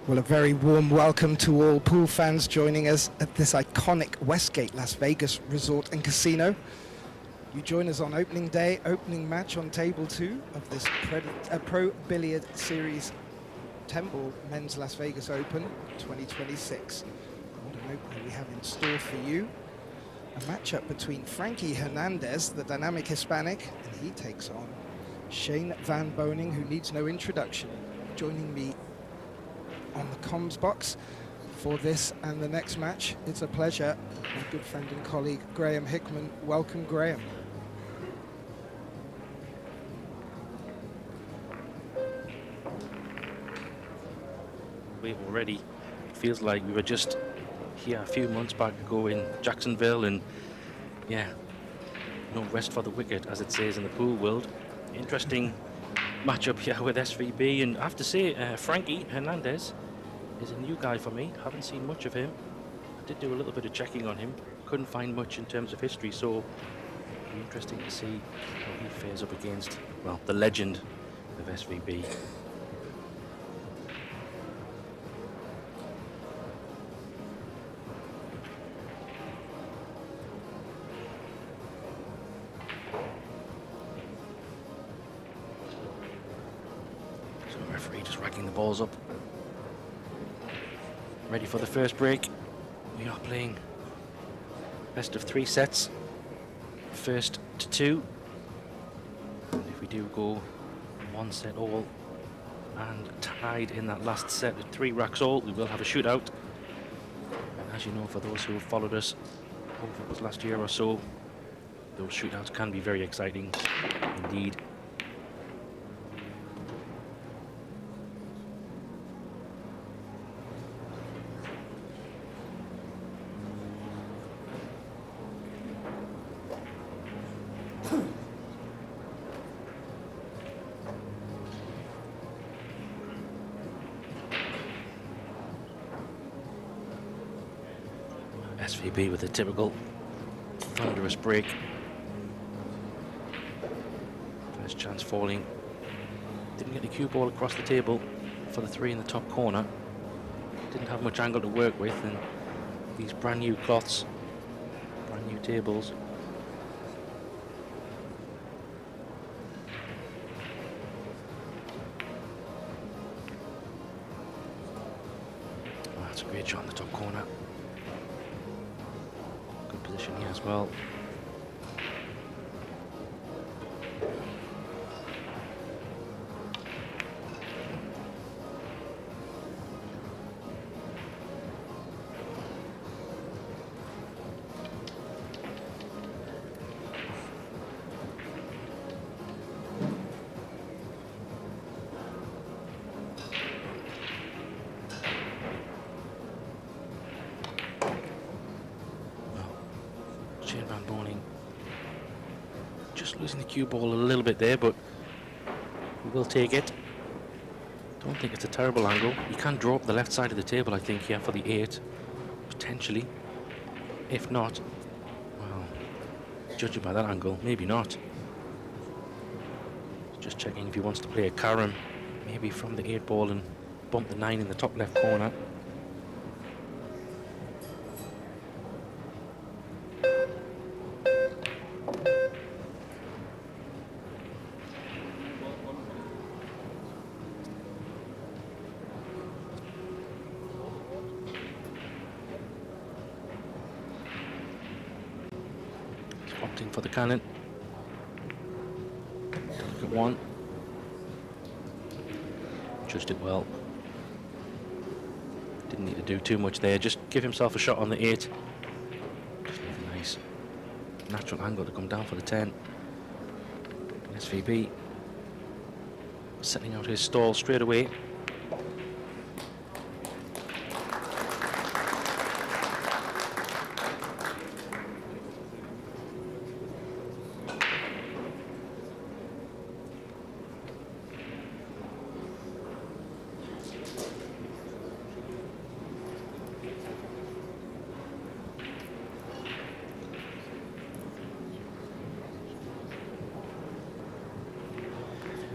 Well, a very warm welcome to all pool fans joining us at this iconic Westgate Las Vegas resort and casino. You join us on opening day, opening match on table 2 of this Pro Billiard Series 10-ball Men's Las Vegas Open 2026. What an opening we have in store for you. A matchup between Frankie Hernandez, the dynamic Hispanic, and he takes on Shane Van Boening, who needs no introduction. Joining me on the comms box for this and the next match, it's a pleasure, my good friend and colleague Graham Hickman. Welcome, Graham. Wait, already it feels like we were just here a few months back ago in Jacksonville, and yeah, no rest for the wicked, as it says in the pool world. Interesting matchup here with SVB, and I have to say, Frankie Hernandez is a new guy for me. Haven't seen much of him. I did do a little bit of checking on him. Couldn't find much in terms of history, so it'll be interesting to see how he fares up against, well, the legend of SVB. So the referee just racking the balls up. Ready for the first break. We are playing best of 3 sets. First to 2. And if we do go 1 set all and tied in that last set at 3 racks all, we will have a shootout. And as you know, for those who have followed us over the last year or so, those shootouts can be very exciting indeed. SVB with a typical thunderous break. First chance falling. Didn't get the cue ball across the table for the 3 in the top corner. Didn't have much angle to work with, and these brand new cloths, brand new tables. Oh, that's a great shot in the top corner. Position here as well. Van Boening just losing the cue ball a little bit there, but we will take it. Don't think it's a terrible angle. You can draw up the left side of the table, I think, here for the 8, potentially. If not, well, judging by that angle, maybe not. Just checking if he wants to play a carom, maybe from the 8 ball and bump the 9 in the top left corner. Opting for the cannon. Delicate 1. Judged it well. Didn't need to do too much there. Just give himself a shot on the 8. Just need a nice natural angle to come down for the 10. SVB setting out his stall straight away.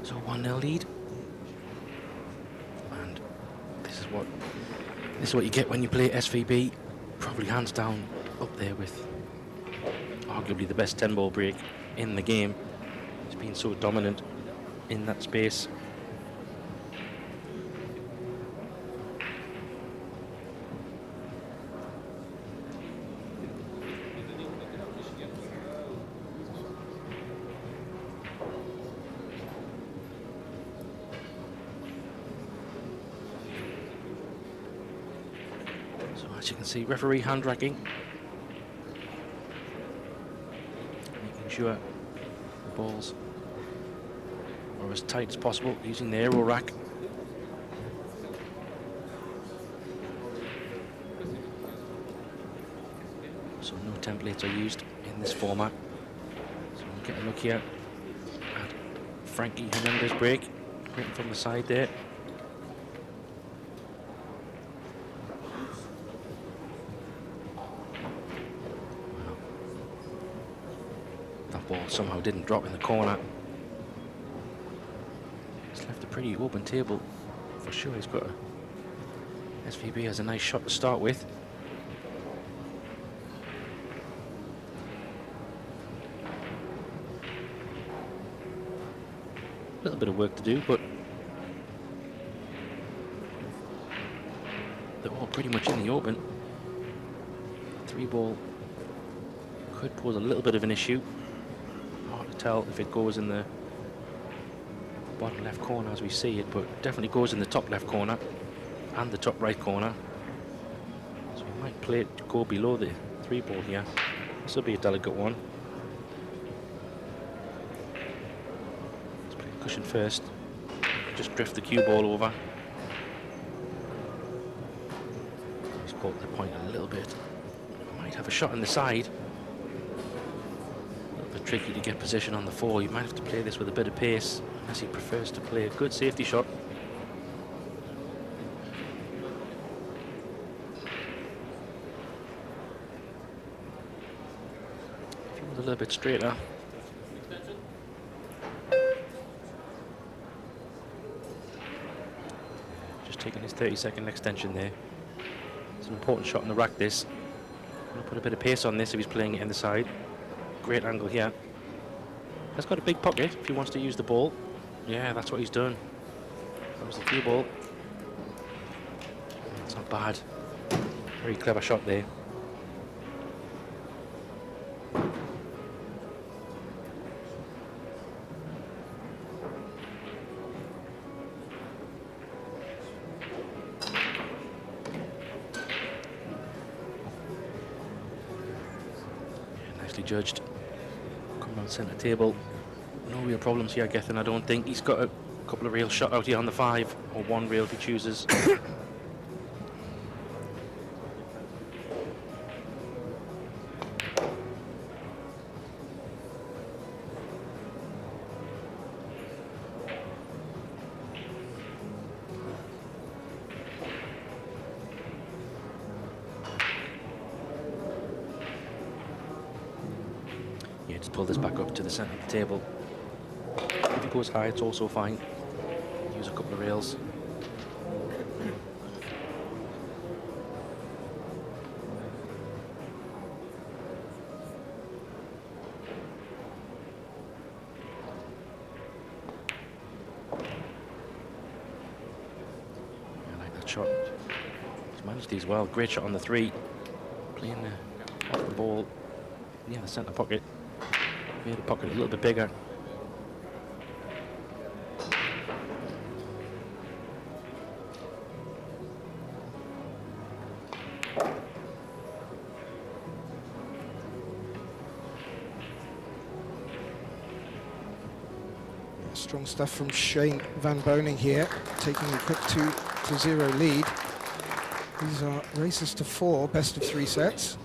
So 1-0 lead, and this is This is what you get when you play SVB. Probably hands down up there with arguably the best 10-ball break in the game. He's been so dominant in that space. So as you can see, referee hand racking, making sure the balls are as tight as possible using the aero rack. So no templates are used in this format. So we'll get a look here at Frankie Hernandez break, written from the side there. Wow. That ball somehow didn't drop in the corner. He's left a pretty open table for sure. He's got a SVB has a nice shot to start with. A little bit of work to do, but they're all pretty much in the open. 3-ball could pose a little bit of an issue. Hard to tell if it goes in the bottom left corner as we see it, but definitely goes in the top left corner and the top right corner. So we might play it to go below the 3-ball here. This will be a delicate one. Cushion first, just drift the cue ball over. He's caught the point a little bit. Might have a shot on the side. A little bit tricky to get position on the 4. You might have to play this with a bit of pace, unless he prefers to play a good safety shot. If he was a little bit straighter. Taking his 30-second extension there. It's an important shot on the rack, this. Going to put a bit of pace on this if he's playing it in the side. Great angle here. Has got a big pocket if he wants to use the ball. Yeah, that's what he's done. That was the cue ball. It's not bad. Very clever shot there. Judged. Come on, centre table. No real problems here, Gethin. I don't think he's got a couple of real shot out here on the 5, or one real if he chooses. Just pull this back up to the centre of the table. If he goes high, it's also fine. Use a couple of rails. I like that shot. He's managed these well. Great shot on the 3. Playing off the ball near the centre pocket. Made the pocket a little bit bigger. Strong stuff from Shane van Boening here, taking a quick 2-0 lead. These are races to 4, best of 3 sets.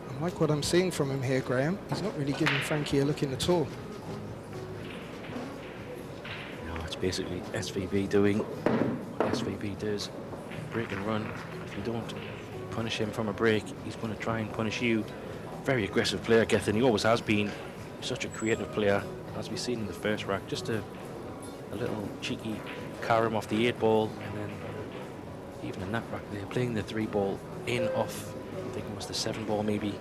I like what I'm seeing from him here, Graham. He's not really giving Frankie a look in at all. No, it's basically SVB doing what SVB does. Break and run. If you don't punish him from a break, he's going to try and punish you. Very aggressive player, Gethin. He always has been. Such a creative player, as we've seen in the first rack. Just a a little cheeky carom off the 8 ball, and then even in that rack, they're playing the 3 ball in off, I think it was the 7 ball maybe,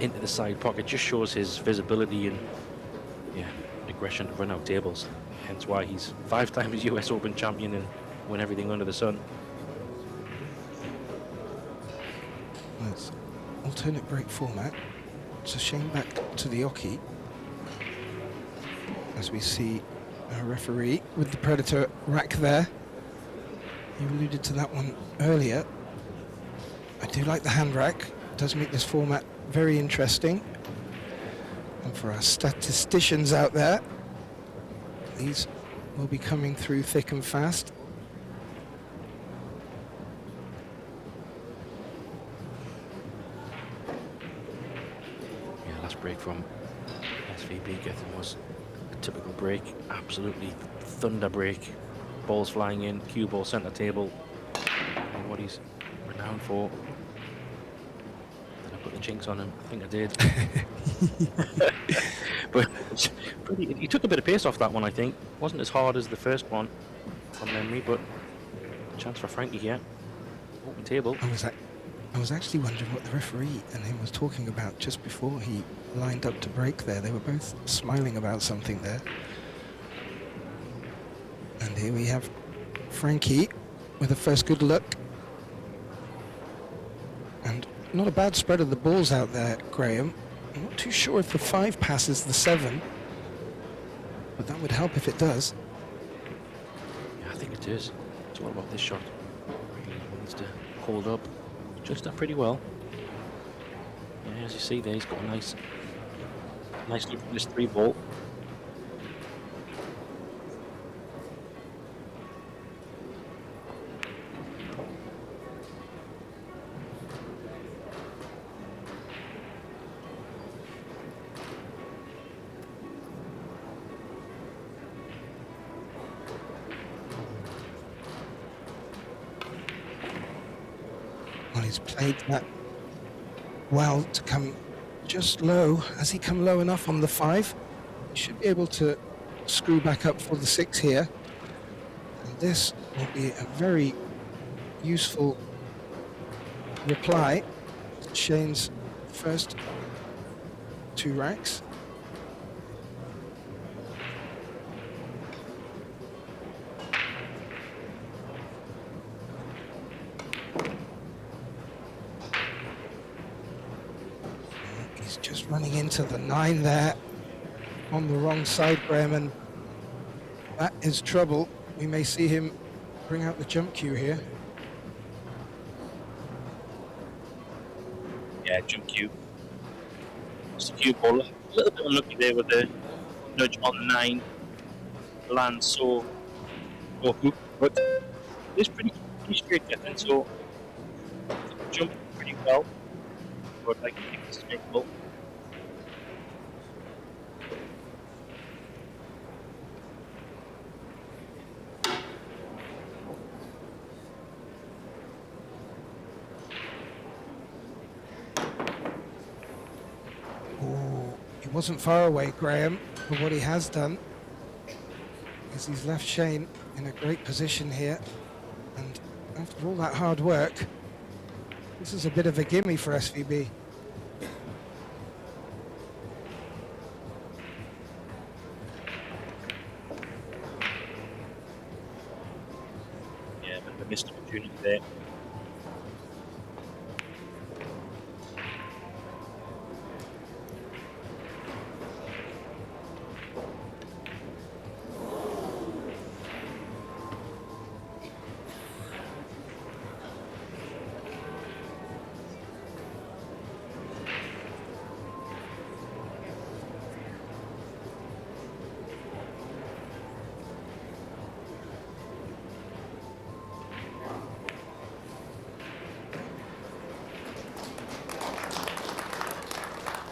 into the side pocket. Just shows his visibility and, yeah, aggression to run out tables. Hence why he's 5 times US Open champion and win everything under the sun. Well, it's alternate break format. It's a shame back to the Oki, as we see a referee with the Predator rack there. You alluded to that one earlier. I do like the hand rack. It does make this format very interesting. And for our statisticians out there, these will be coming through thick and fast. Yeah, last break from SVB Gethin was a typical break. Absolutely thunder break. Balls flying in, cue ball center table. And what he's renowned for. Did I put the jinx on him? I think I did. But he took a bit of pace off that one, I think. Wasn't as hard as the first one from memory, but chance for Frankie here. Open table. I was actually wondering what the referee and him was talking about just before he lined up to break there. They were both smiling about something there. And here we have Frankie with a first good look. And not a bad spread of the balls out there, Graham. I'm not too sure if the 5 passes the 7, but that would help if it does. Yeah, I think it is. It's all about this shot. Really needs to hold up. Just that pretty well. Yeah, as you see there, he's got a nice look from this 3 ball. Well, he's played that well to come just low. Has he come low enough on the 5? He should be able to screw back up for the 6 here. And this will be a very useful reply to Shane's first 2 racks. He's just running into the 9 there on the wrong side, Graham, and that is trouble. We may see him bring out the jump cue here. Yeah, jump cue. It's a cue ball. A little bit unlucky there with the nudge on the 9. Lands so hook, but it's pretty straight getting, so jump pretty well. But I think this is makeable. He wasn't far away, Graham, but what he has done is he's left Shane in a great position here. And after all that hard work, this is a bit of a gimme for SVB. Yeah, but a missed opportunity there.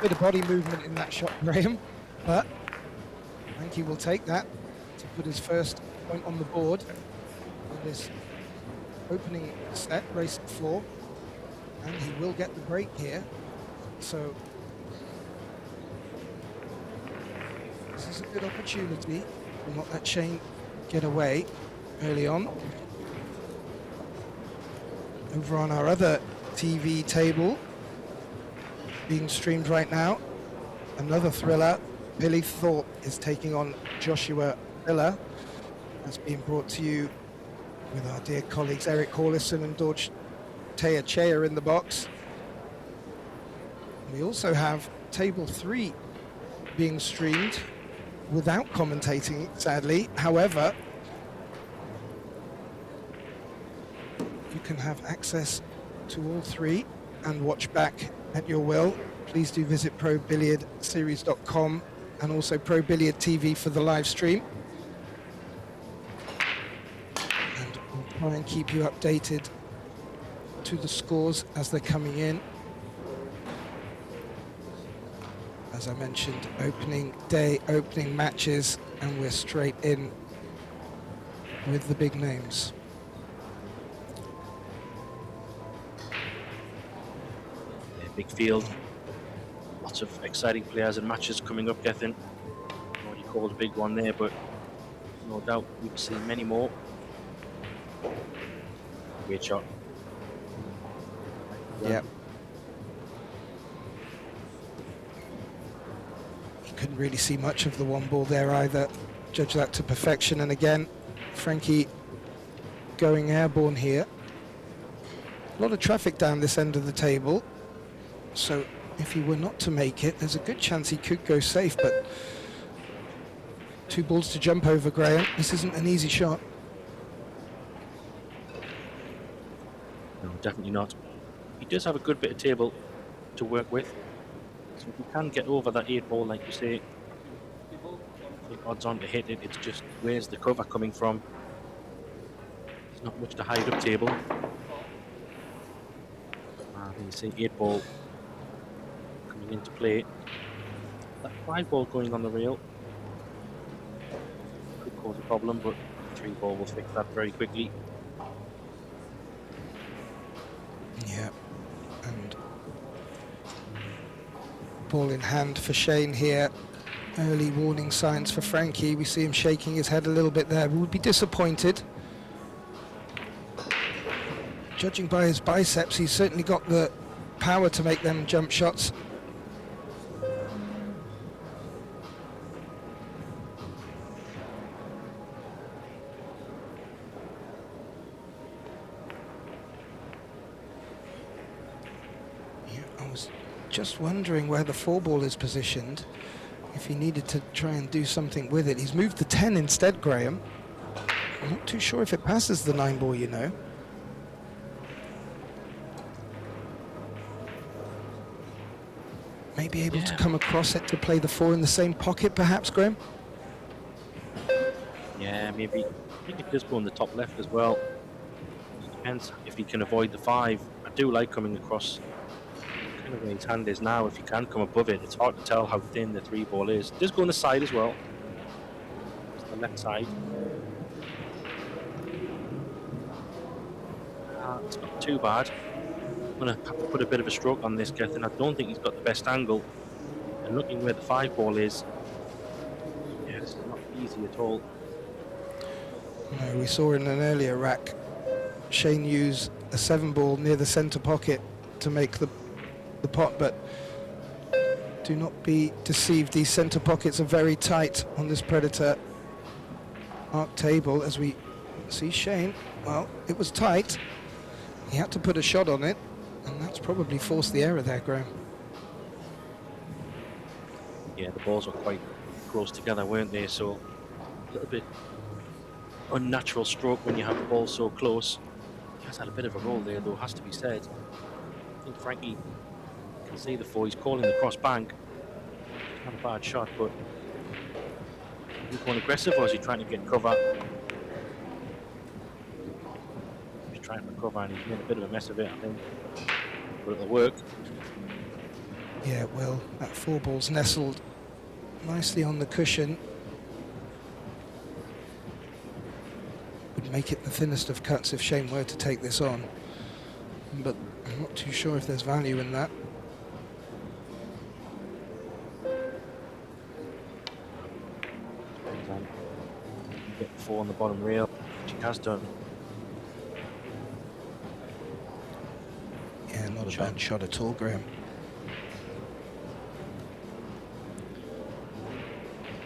Bit of body movement in that shot, Graham, but Frankie will take that to put his first point on the board in this opening set, race 4, and he will get the break here. So this is a good opportunity to not let Shane get away early on. Over on our other TV table, being streamed right now, another thriller. Billy Thorpe is taking on Joshua Miller. That's being brought to you with our dear colleagues Eric Hawlison and Dorj Teachea in the box. We also have table 3 being streamed without commentating, sadly. However, you can have access to all 3 and watch back at your will. Please do visit ProBilliardSeries.com and also Pro Billiard TV for the live stream. And we'll try and keep you updated to the scores as they're coming in. As I mentioned, opening day, opening matches, and we're straight in with the big names. Yeah, big field. Lots of exciting players and matches coming up, Gethin. Already called a big one there, but no doubt we'll see many more. Great shot. Yeah. Couldn't really see much of the one ball there either. Judge that to perfection. And again, Frankie going airborne here. A lot of traffic down this end of the table. So if he were not to make it, there's a good chance he could go safe. But 2 balls to jump over, Graham. This isn't an easy shot. No, definitely not. He does have a good bit of table to work with. So if you can get over that 8 ball, like you say, I think odds on to hit it. It's just where's the cover coming from. There's not much to hide up table. You see 8 ball coming into play. That 5 ball going on the rail could cause a problem, but 3 ball will fix that very quickly. Yeah, and ball in hand for Shane here. Early warning signs for Frankie. We see him shaking his head a little bit there. We would be disappointed. Judging by his biceps, he's certainly got the power to make them jump shots. Yeah, I was just wondering where the 4 ball is positioned, if he needed to try and do something with it. He's moved the 10 instead, Graham. I'm not too sure if it passes the 9 ball, you know. Maybe able to come across it to play the 4 in the same pocket, perhaps, Graham? Yeah, maybe. I think it does go on the top left as well. It depends if he can avoid the 5. I do like coming across kind of where his hand is now. If you can come above it, it's hard to tell how thin the 3 ball is. It does go on the side as well. It's the left side. It's not too bad. I'm going to have to put a bit of a stroke on this, Gethin. I don't think he's got the best angle. And looking where the 5 ball is, yeah, this is not easy at all. No, we saw in an earlier rack Shane use a 7 ball near the centre pocket to make the pot, but do not be deceived. These centre pockets are very tight on this Predator arc table. As we see Shane, well, it was tight. He had to put a shot on it, and that's probably forced the error there, Graham. Yeah, the balls were quite close together, weren't they? So a little bit unnatural stroke when you have the ball so close. He has had a bit of a roll there, though, has to be said. I think Frankie can see the 4. He's calling the cross bank. It's not a bad shot, but is he going aggressive or is he trying to get cover? He's trying to recover and he's made a bit of a mess of it, I think. But it'll work. Yeah, well, that 4 ball's nestled nicely on the cushion. Would make it the thinnest of cuts if Shane were to take this on. But I'm not too sure if there's value in that. Get the 4 on the bottom rail, which he has done. Yeah, not a bad shot at all, Graham.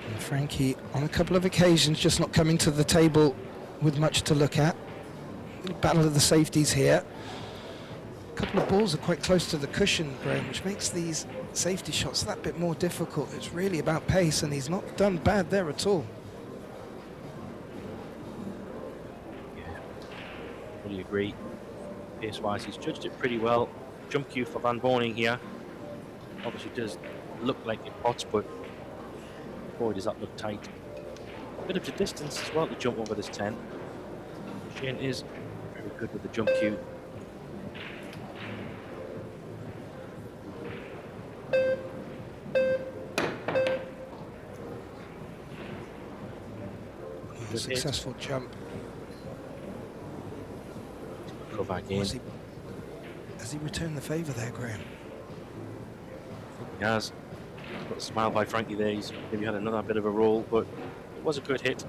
And Frankie, on a couple of occasions, just not coming to the table with much to look at. Battle of the safeties here. A couple of balls are quite close to the cushion, Graham, which makes these safety shots that bit more difficult. It's really about pace, and he's not done bad there at all. Yeah, fully agree. Pace-wise, he's judged it pretty well. Jump cue for Van Boening here. Obviously does look like it pots, but boy, does that look tight. A bit of the distance as well to jump over this 10. Shane is very good with the jump cue. Successful jump. Go back in. Has he returned the favour there, Graham? He has. Got a smile by Frankie there. He's maybe had another bit of a roll, but it was a good hit.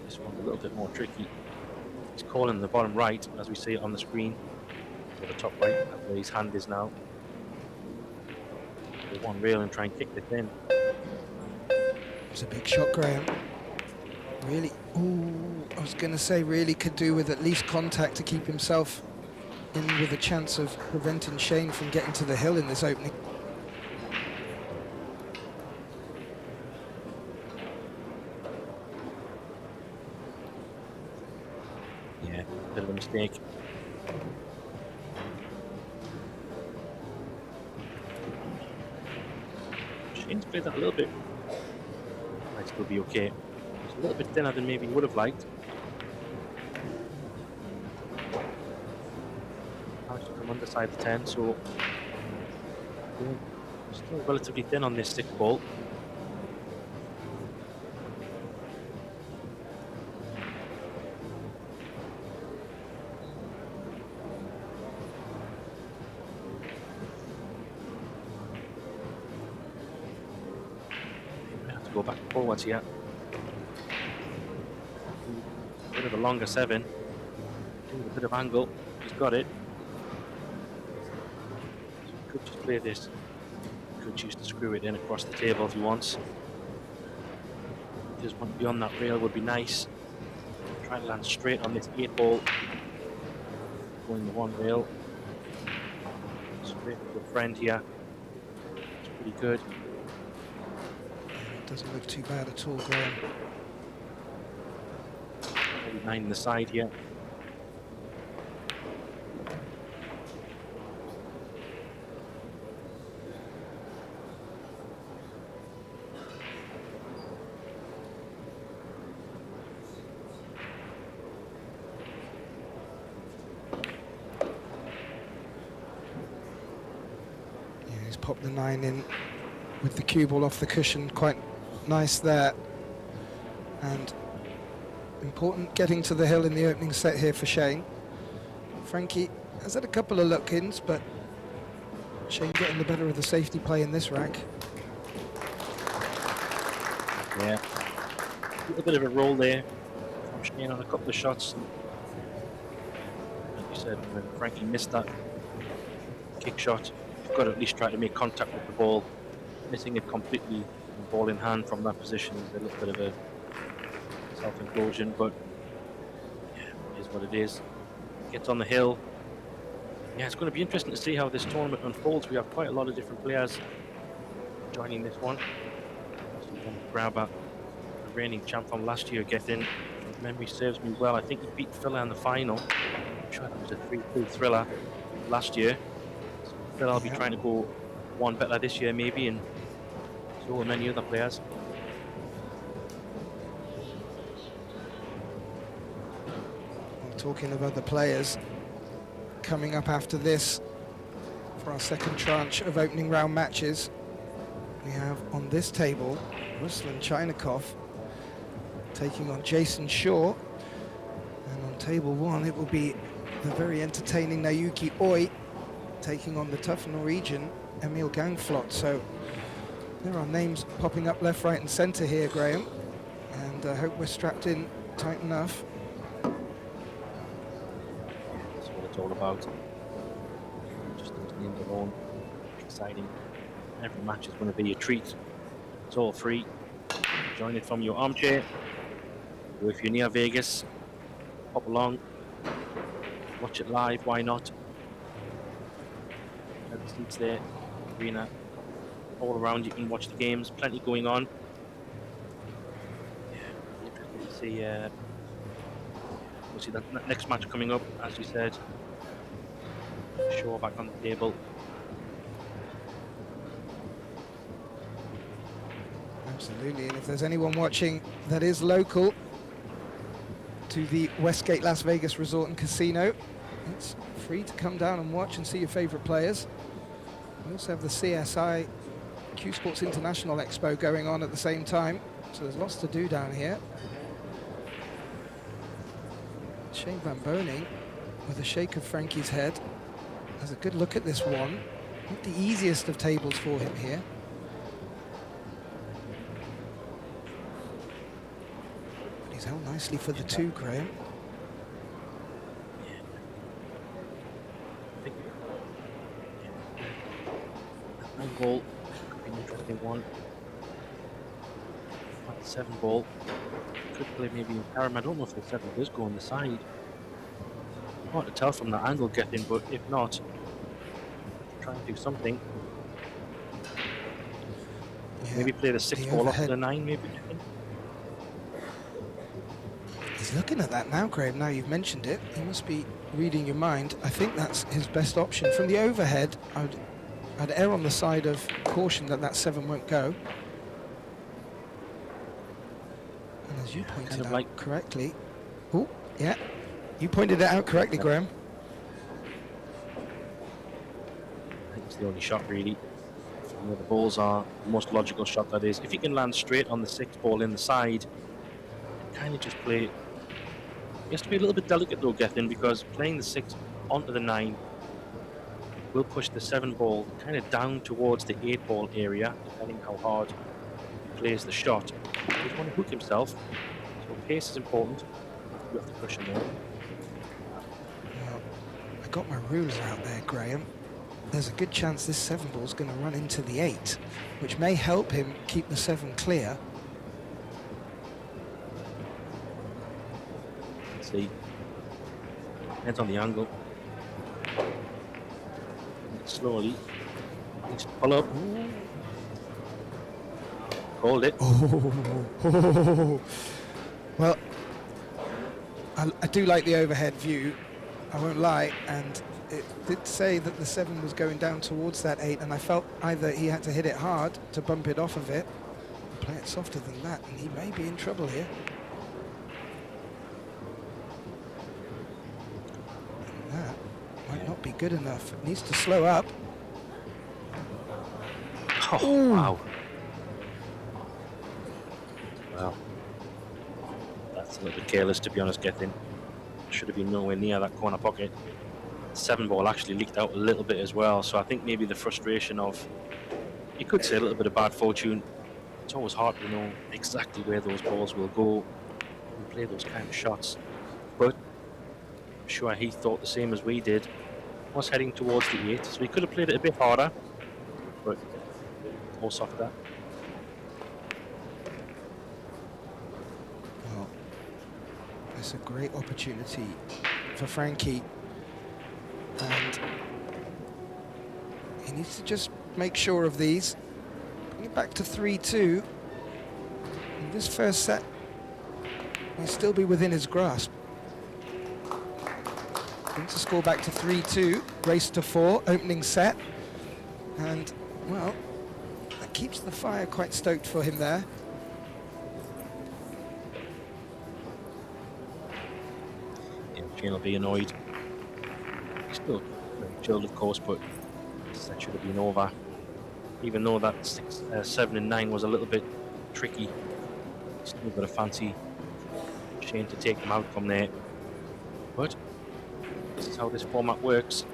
This one's a little bit more tricky. He's calling the bottom right, as we see it on the screen, or the top right, where his hand is now. The one rail and try and kick this in. It's a big shot, Graham. Really, I was going to say really could do with at least contact to keep himself in with a chance of preventing Shane from getting to the hill in this opening. Yeah, bit of a mistake. Shane's played that a little bit. Might still be okay. It's a little bit thinner than maybe he would have liked. Managed to come underside the 10, so still relatively thin on this 6 ball. Go back and forwards here. Bit of a longer 7. A bit of angle. He's got it. So he could just play this. He could choose to screw it in across the table if he wants. Just one beyond that rail would be nice. Try to land straight on this 8 ball. Going the 1 rail. Straight to a friend here. It's pretty good. Doesn't look too bad at all, Graham. 9 in the side here. Yeah, he's popped the 9 in with the cue ball off the cushion. Quite nice there. And important getting to the hill in the opening set here for Shane. Frankie has had a couple of look-ins, but Shane getting the better of the safety play in this rack. Yeah, a little bit of a roll there from Shane on a couple of shots. Like you said, when Frankie missed that kick shot, you've got to at least try to make contact with the ball. Missing it completely, ball in hand from that position is a little bit of a self-implosion, but yeah, it is what it is. Gets on the hill. Yeah, it's going to be interesting to see how this tournament unfolds. We have quite a lot of different players joining this one. So we're going to grab a reigning champ from last year, get in. If memory serves me well, I think he beat Phil in the final. I'm sure that was a 3-2 thriller last year. So Phil will be trying to go one better this year maybe, and so will many other players. Talking of other players, coming up after this for our second tranche of opening round matches, we have on this table Ruslan Chynakov taking on Jason Shaw, and on table 1 it will be the very entertaining Naoki Oi taking on the tough Norwegian Emil Gangflot. So There are names popping up left, right and centre here, Graham. And I hope we're strapped in tight enough. That's what it's all about. Just those names alone. Exciting. Every match is going to be a treat. It's all free. Join it from your armchair. Or if you're near Vegas, pop along. Watch it live, why not? Have the seats there, arena. All around you can watch the games, plenty going on. Yeah, interesting to see. We'll see that next match coming up, as you said. Show back on the table. Absolutely, and if there's anyone watching that is local to the Westgate Las Vegas Resort and Casino, it's free to come down and watch and see your favourite players. We also have the CSI Q Sports International Expo going on at the same time, so there's lots to do down here. Shane Van Boening, with a shake of Frankie's head, has a good look at this one. Not the easiest of tables for him here. But he's held nicely for the two, Graham. That goal could be an interesting one. That 7 ball could play maybe in carom. I don't know if the 7 does go on the side. Hard to tell from that angle, getting, but if not, try and do something. Yeah, maybe play the 6 ball off the 9, maybe. He's looking at that now, Graham. Now you've mentioned it, he must be reading your mind. I think that's his best option. From the overhead, I'd err on the side of caution that that 7 won't go. And as you pointed out correctly... Oh, yeah. You pointed it out correctly, Graham. I think it's the only shot, really. From where the balls are, the most logical shot, that is. If you can land straight on the 6 ball in the side, kind of just play... He has to be a little bit delicate, though, Gethin, because playing the 6 onto the 9 will push the 7 ball kind of down towards the 8 ball area, depending how hard he plays the shot. He doesn't want to hook himself, so pace is important. You have to push him there. Well, I got my ruler out there, Graham. There's a good chance this 7 ball's going to run into the 8, which may help him keep the 7 clear. Let's see. Depends on the angle. Slowly. Needs to pull up. Called it. Oh. Well, I do like the overhead view, I won't lie, and it did say that the 7 was going down towards that 8, and I felt either he had to hit it hard to bump it off of it, or play it softer than that, and he may be in trouble here. And that might not be good enough. It needs to slow up. Oh, ooh. Wow. Wow. That's a little bit careless, to be honest, Gethin. Should have been nowhere near that corner pocket. 7 ball actually leaked out a little bit as well, so I think maybe the frustration of, you could say a little bit of bad fortune. It's always hard to know exactly where those balls will go and play those kind of shots. But I'm sure he thought the same as we did. Was heading towards the 8, so he could have played it a bit harder, but more softer. Well, it's a great opportunity for Frankie, and he needs to just make sure of these. Bring it back to 3-2. In this first set, he'll still be within his grasp. Brings the score back to 3-2, race to 4, opening set, and, well, that keeps the fire quite stoked for him there. Yeah, Shane will be annoyed. Still very chilled, of course, but that should have been over. Even though that 7 and 9 was a little bit tricky, still got a fancy Shane to take him out from there. But this is how this format works.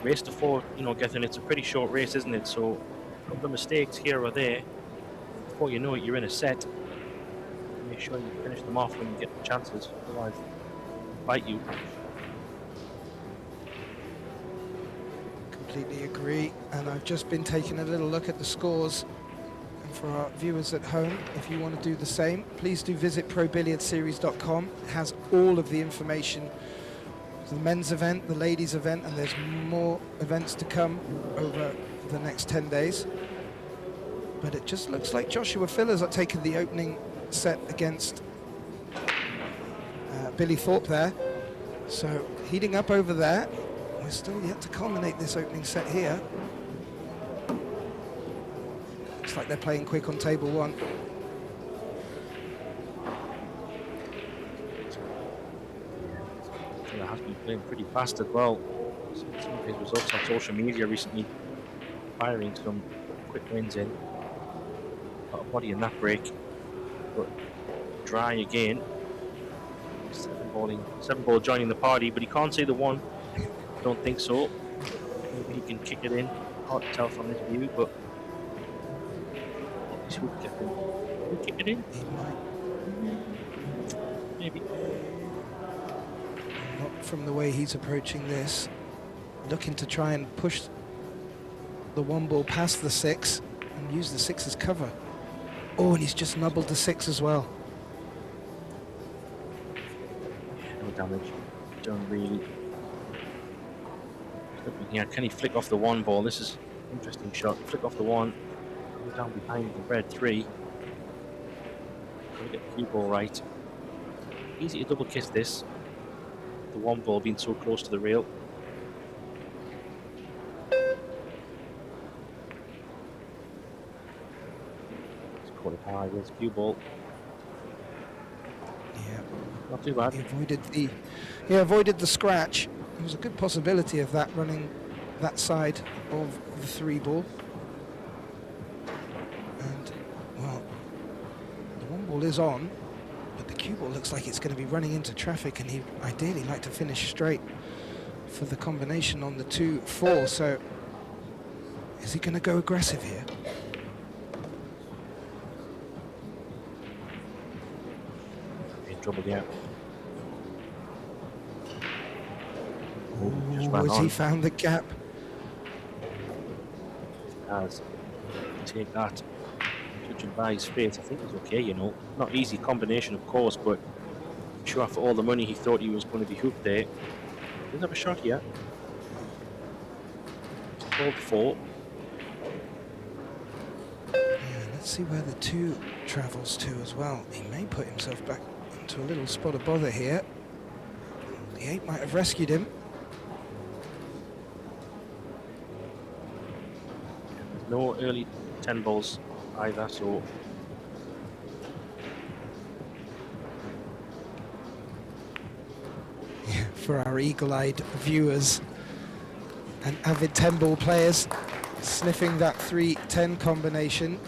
Race to 4, you know, Gethin, it's a pretty short race, isn't it? So a couple of mistakes here or there before you know it, you're in a set. Make sure you finish them off when you get the chances, otherwise they'll bite you. Completely agree, and I've just been taking a little look at the scores. And for our viewers at home, if you want to do the same, please do visit probilliardseries.com. It has all of the information, the men's event, the ladies event, and there's more events to come over the next 10 days. But it just looks like Joshua Fillers are taking the opening set against Billy Thorpe there. So heating up over there. We're still yet to culminate this opening set here. Looks like they're playing quick on table one. Filler has been playing pretty fast as well. Some of his results on social media recently, firing some quick wins in. Got a body in that break, but dry again. Seven ball joining the party, but he can't see the one. Don't think so. Maybe he can kick it in. Hard to tell from this view, but he should kick it in. Maybe. Not from the way he's approaching this. Looking to try and push the one ball past the six and use the six as cover. Oh, and he's just nubbled the six as well. No damage done really. Looking here, can he flick off the one ball? This is an interesting shot. Flick off the one, go down behind the red three. Try to get the cue ball right. Easy to double kiss this. The one ball being so close to the rail. It's caught it high with cue ball. Yeah, Not too bad. He avoided the scratch. There was a good possibility of that running that side of the three ball. And, well, the one ball is on, but the cue ball looks like it's going to be running into traffic, and he'd ideally like to finish straight for the combination on the 2-4. So, is he going to go aggressive here? In trouble, yeah. Has he found the gap? As take that, judging by his face, I think he's okay, you know. Not easy combination, of course, but I'm sure for all the money he thought he was going to be hooked there. Doesn't have a shot here. Called 4. Yeah, let's see where the 2 travels to as well. He may put himself back into a little spot of bother here. The 8 might have rescued him. No early 10 balls either, so yeah, for our eagle-eyed viewers and avid 10-ball players sniffing that 3-10 combination.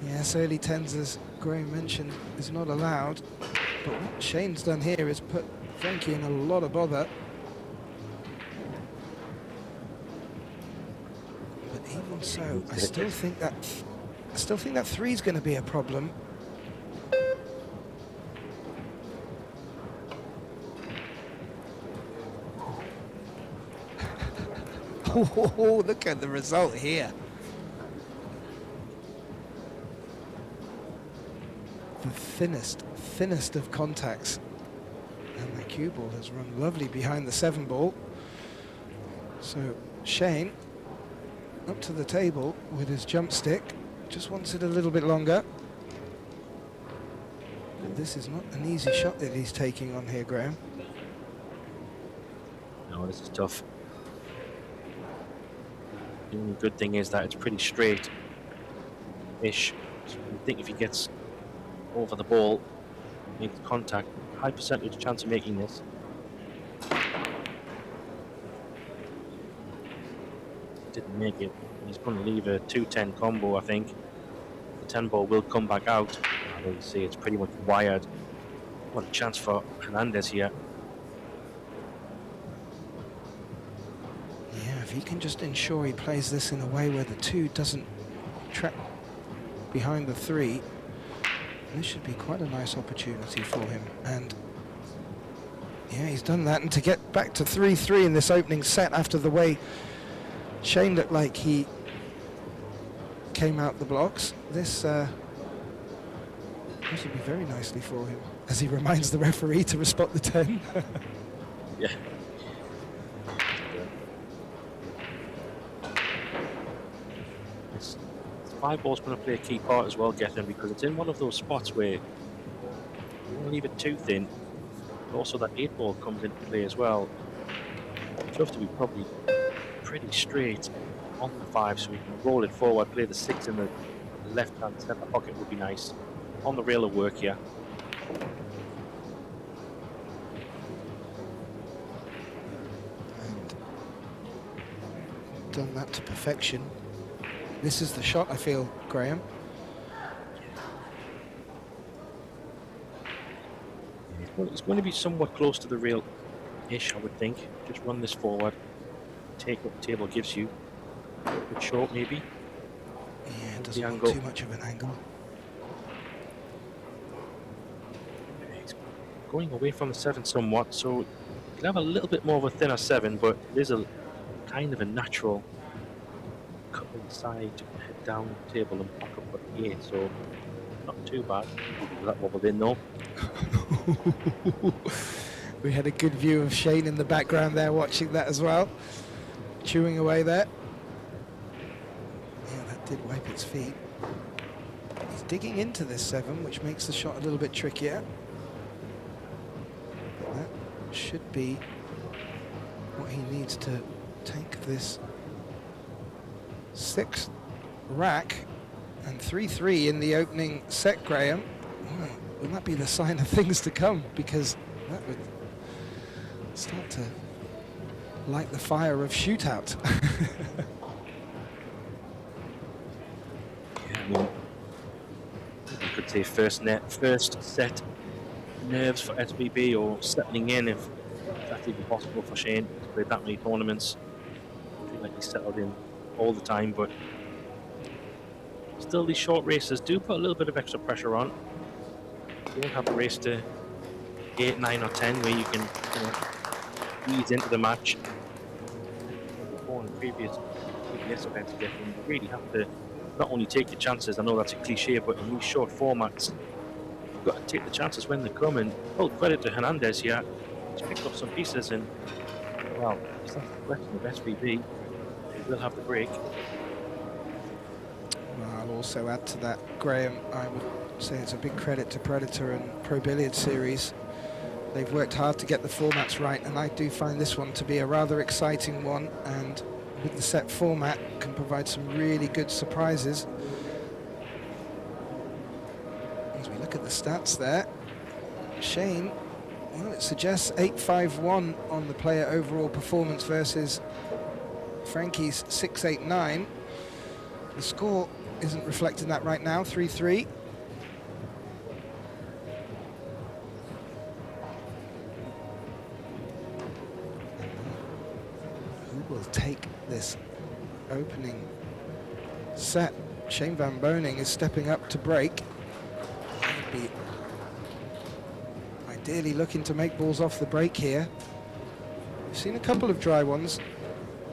Yes, early 10s, as Graham mentioned, is not allowed. But what Shane's done here is put Frankie in a lot of bother. Even so, I still think that 3 is going to be a problem. Oh, look at the result here. The thinnest of contacts. And the cue ball has run lovely behind the 7 ball. So Shane up to the table with his jump stick, just wants it a little bit longer. But this is not an easy shot that he's taking on here, Graham. no, this is tough. The only good thing is that it's pretty straight-ish. So I think if he gets over the ball, makes contact, high percentage chance of making this. Didn't make it. He's going to leave a 2-10 combo, I think. The 10 ball will come back out. As you see, it's pretty much wired. What a chance for Hernandez here. Yeah, if he can just ensure he plays this in a way where the 2 doesn't behind the 3. This should be quite a nice opportunity for him. And yeah, he's done that. And to get back to 3-3 in this opening set after the way Shane looked like he came out the blocks, this would be very nicely for him, as he reminds the referee to respect the 10. Yeah. This 5 ball's going to play a key part as well, Gethin, because it's in one of those spots where you want to leave it too thin. But also that 8 ball comes into play as well. You have to be probably pretty straight on the 5 so we can roll it forward, play the 6 in the left-hand centre pocket would be nice. On the rail will work here. And done that to perfection. This is the shot, I feel, Graham. Well, it's going to be somewhat close to the rail-ish, I would think. Just run this forward, take what the table gives you. A bit short, maybe. Yeah, it doesn't want too much of an angle. It's going away from the 7 somewhat, so you can have a little bit more of a thinner 7, but there's a kind of a natural cut inside to head down the table and back up at the 8, so not too bad. That wobbled in though. We had a good view of Shane in the background there watching that as well, chewing away there. Yeah, that did wipe its feet. He's digging into this 7, which makes the shot a little bit trickier. That should be what he needs to take this 6th rack. And 3-3 in the opening set, Graham. Well, will that be the sign of things to come? Because that would start to light the fire of shootout. Yeah, I mean, you could say first set nerves for SBB, or settling in, if that's even possible for Shane. He's played that many tournaments. I feel like he's settled in all the time, but still these short races do put a little bit of extra pressure on. You don't have a race to 8, 9 or 10 where you can ease into the match. Before in previous events, you really have to not only take your chances, I know that's a cliche, but in these short formats you've got to take the chances when they come. And full credit to Hernandez here, he's picked up some pieces, and well, it's not the question of SVB, he will have the break. Well, I'll also add to that, Graham, I would say it's a big credit to Predator and Pro Billiards Series. They've worked hard to get the formats right, and I do find this one to be a rather exciting one, and with the set format can provide some really good surprises. As we look at the stats there, Shane, well, it suggests 8-5-1 on the player overall performance versus Frankie's 6-8-9. The score isn't reflecting that right now, 3-3. Who will take this opening set? Shane Van Boening is stepping up to break. He'd be ideally looking to make balls off the break here. We've seen a couple of dry ones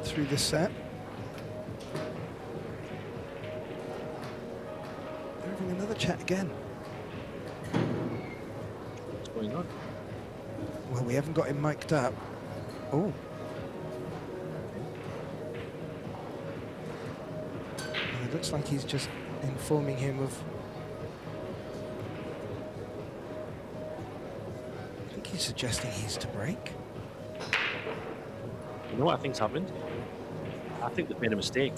through this set. They're having another chat again. What's going on? Well, we haven't got him mic'd up. Oh. Well, it looks like he's just informing him of... I think he's suggesting he's to break. You know what I think's happened? I think they've made a mistake.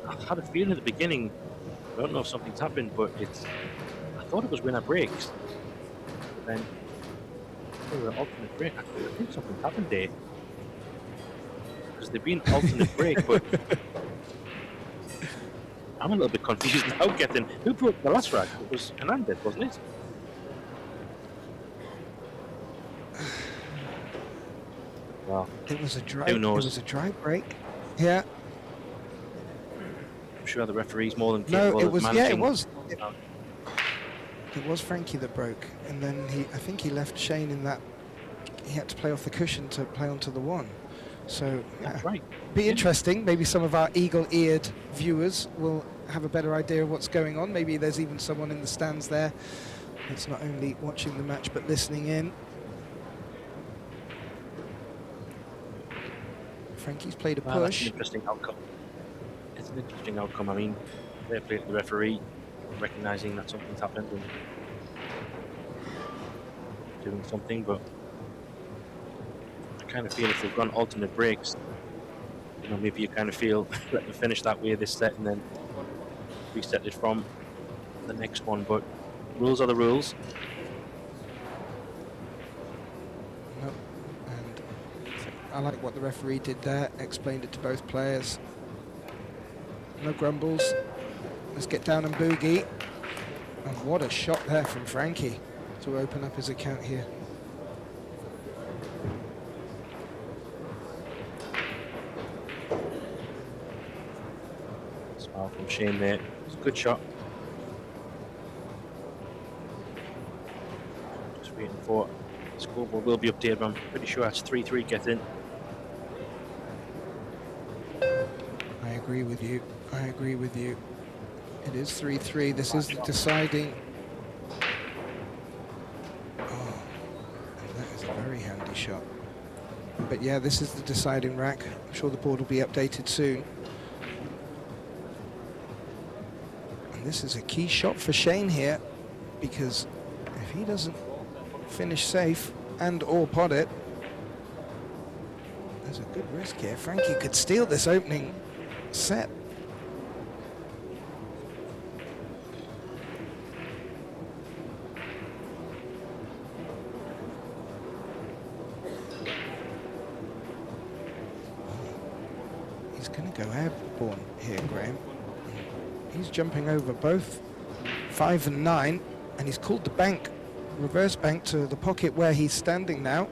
I had a feeling at the beginning, I don't know if something's happened, but I thought it was winner breaks. But then, oh, the alternate break, I think something's happened there. Because they've been alternate break, but I'm a little bit confused now, getting who broke the last rack? It was Hernandez, wasn't it? Well, It was a dry. who knows? It was a dry break. Yeah. I'm sure the referee's more than No, capable it of was. managing. Yeah, it was. It was Frankie that broke, and then I think he left Shane in that he had to play off the cushion to play onto the one. So That's right. be interesting. Maybe some of our eagle-eared viewers will have a better idea of what's going on. Maybe there's even someone in the stands there that's not only watching the match but listening in. Frankie's played a Well, that's an push. interesting outcome. It's an interesting outcome. I mean, they played the referee, recognising that something's happened and doing something, but I kind of feel if they've gone alternate breaks, you know, maybe you kind of feel let them finish that way this set and then reset it from the next one. But rules are the rules. No. And I like what the referee did there, explained it to both players. No grumbles. Let's get down and boogie. And what a shot there from Frankie to open up his account here. Smile from Shane there. It's a good shot. Just waiting for the scoreboard will be updated, but I'm pretty sure that's 3-3 getting. I agree with you. I agree with you. It is 3-3. This is the deciding. Oh, that is a very handy shot. But yeah, this is the deciding rack. I'm sure the board will be updated soon. And this is a key shot for Shane here, because if he doesn't finish safe and or pot it, there's a good risk here. Frankie could steal this opening set. He's going to go airborne here, Graham. He's jumping over both 5 and 9, and he's called the bank, reverse bank, to the pocket where he's standing now.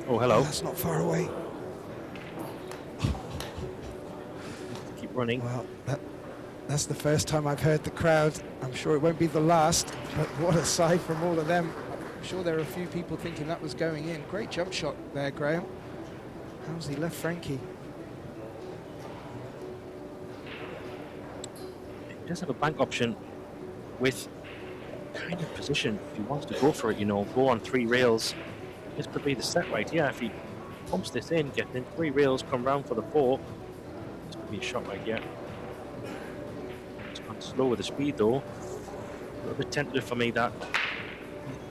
Oh, hello. Oh, that's not far away. Keep running. Well, that's the first time I've heard the crowd. I'm sure it won't be the last, but what a sight from all of them. I'm sure there are a few people thinking that was going in. Great jump shot there, Graham. How's he left Frankie? He does have a bank option with kind of position if he wants to go for it, you know, go on 3 rails. This could be the set right here. If he pumps this in, get in 3 rails, come round for the 4. This could be a shot right here. It's gone slow with the speed though. A little bit tentative for me that.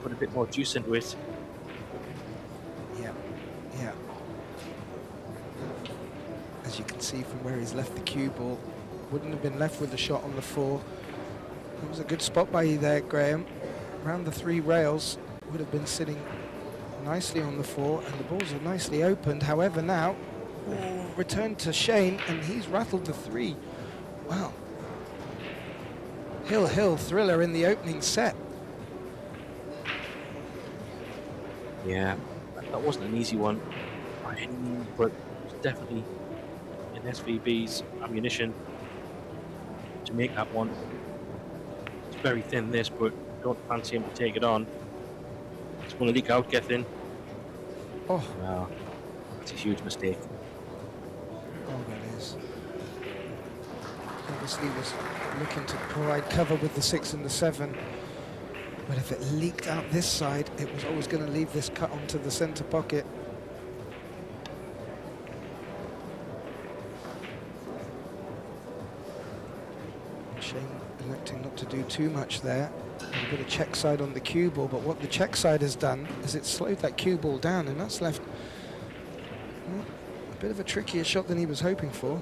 Put a bit more juice into it. Yeah, yeah. As you can see from where he's left the cue ball, wouldn't have been left with the shot on the 4. That was a good spot by you there, Graham. Around the 3 rails, would have been sitting nicely on the 4, and the balls are nicely opened. However, now returned to Shane, and he's rattled the 3. Wow. Hill thriller in the opening set. Yeah, that wasn't an easy one by any means, but it was definitely in SVB's ammunition to make that one. It's very thin, this, but don't fancy him to take it on. It's going to leak out, get in. Oh, Wow, that's a huge mistake. oh, that is. Obviously was looking to provide cover with the 6 and the 7. But if it leaked out this side, it was always going to leave this cut onto the centre pocket. Shane electing not to do too much there. A bit of check side on the cue ball, but what the check side has done is it slowed that cue ball down, and that's left a bit of a trickier shot than he was hoping for.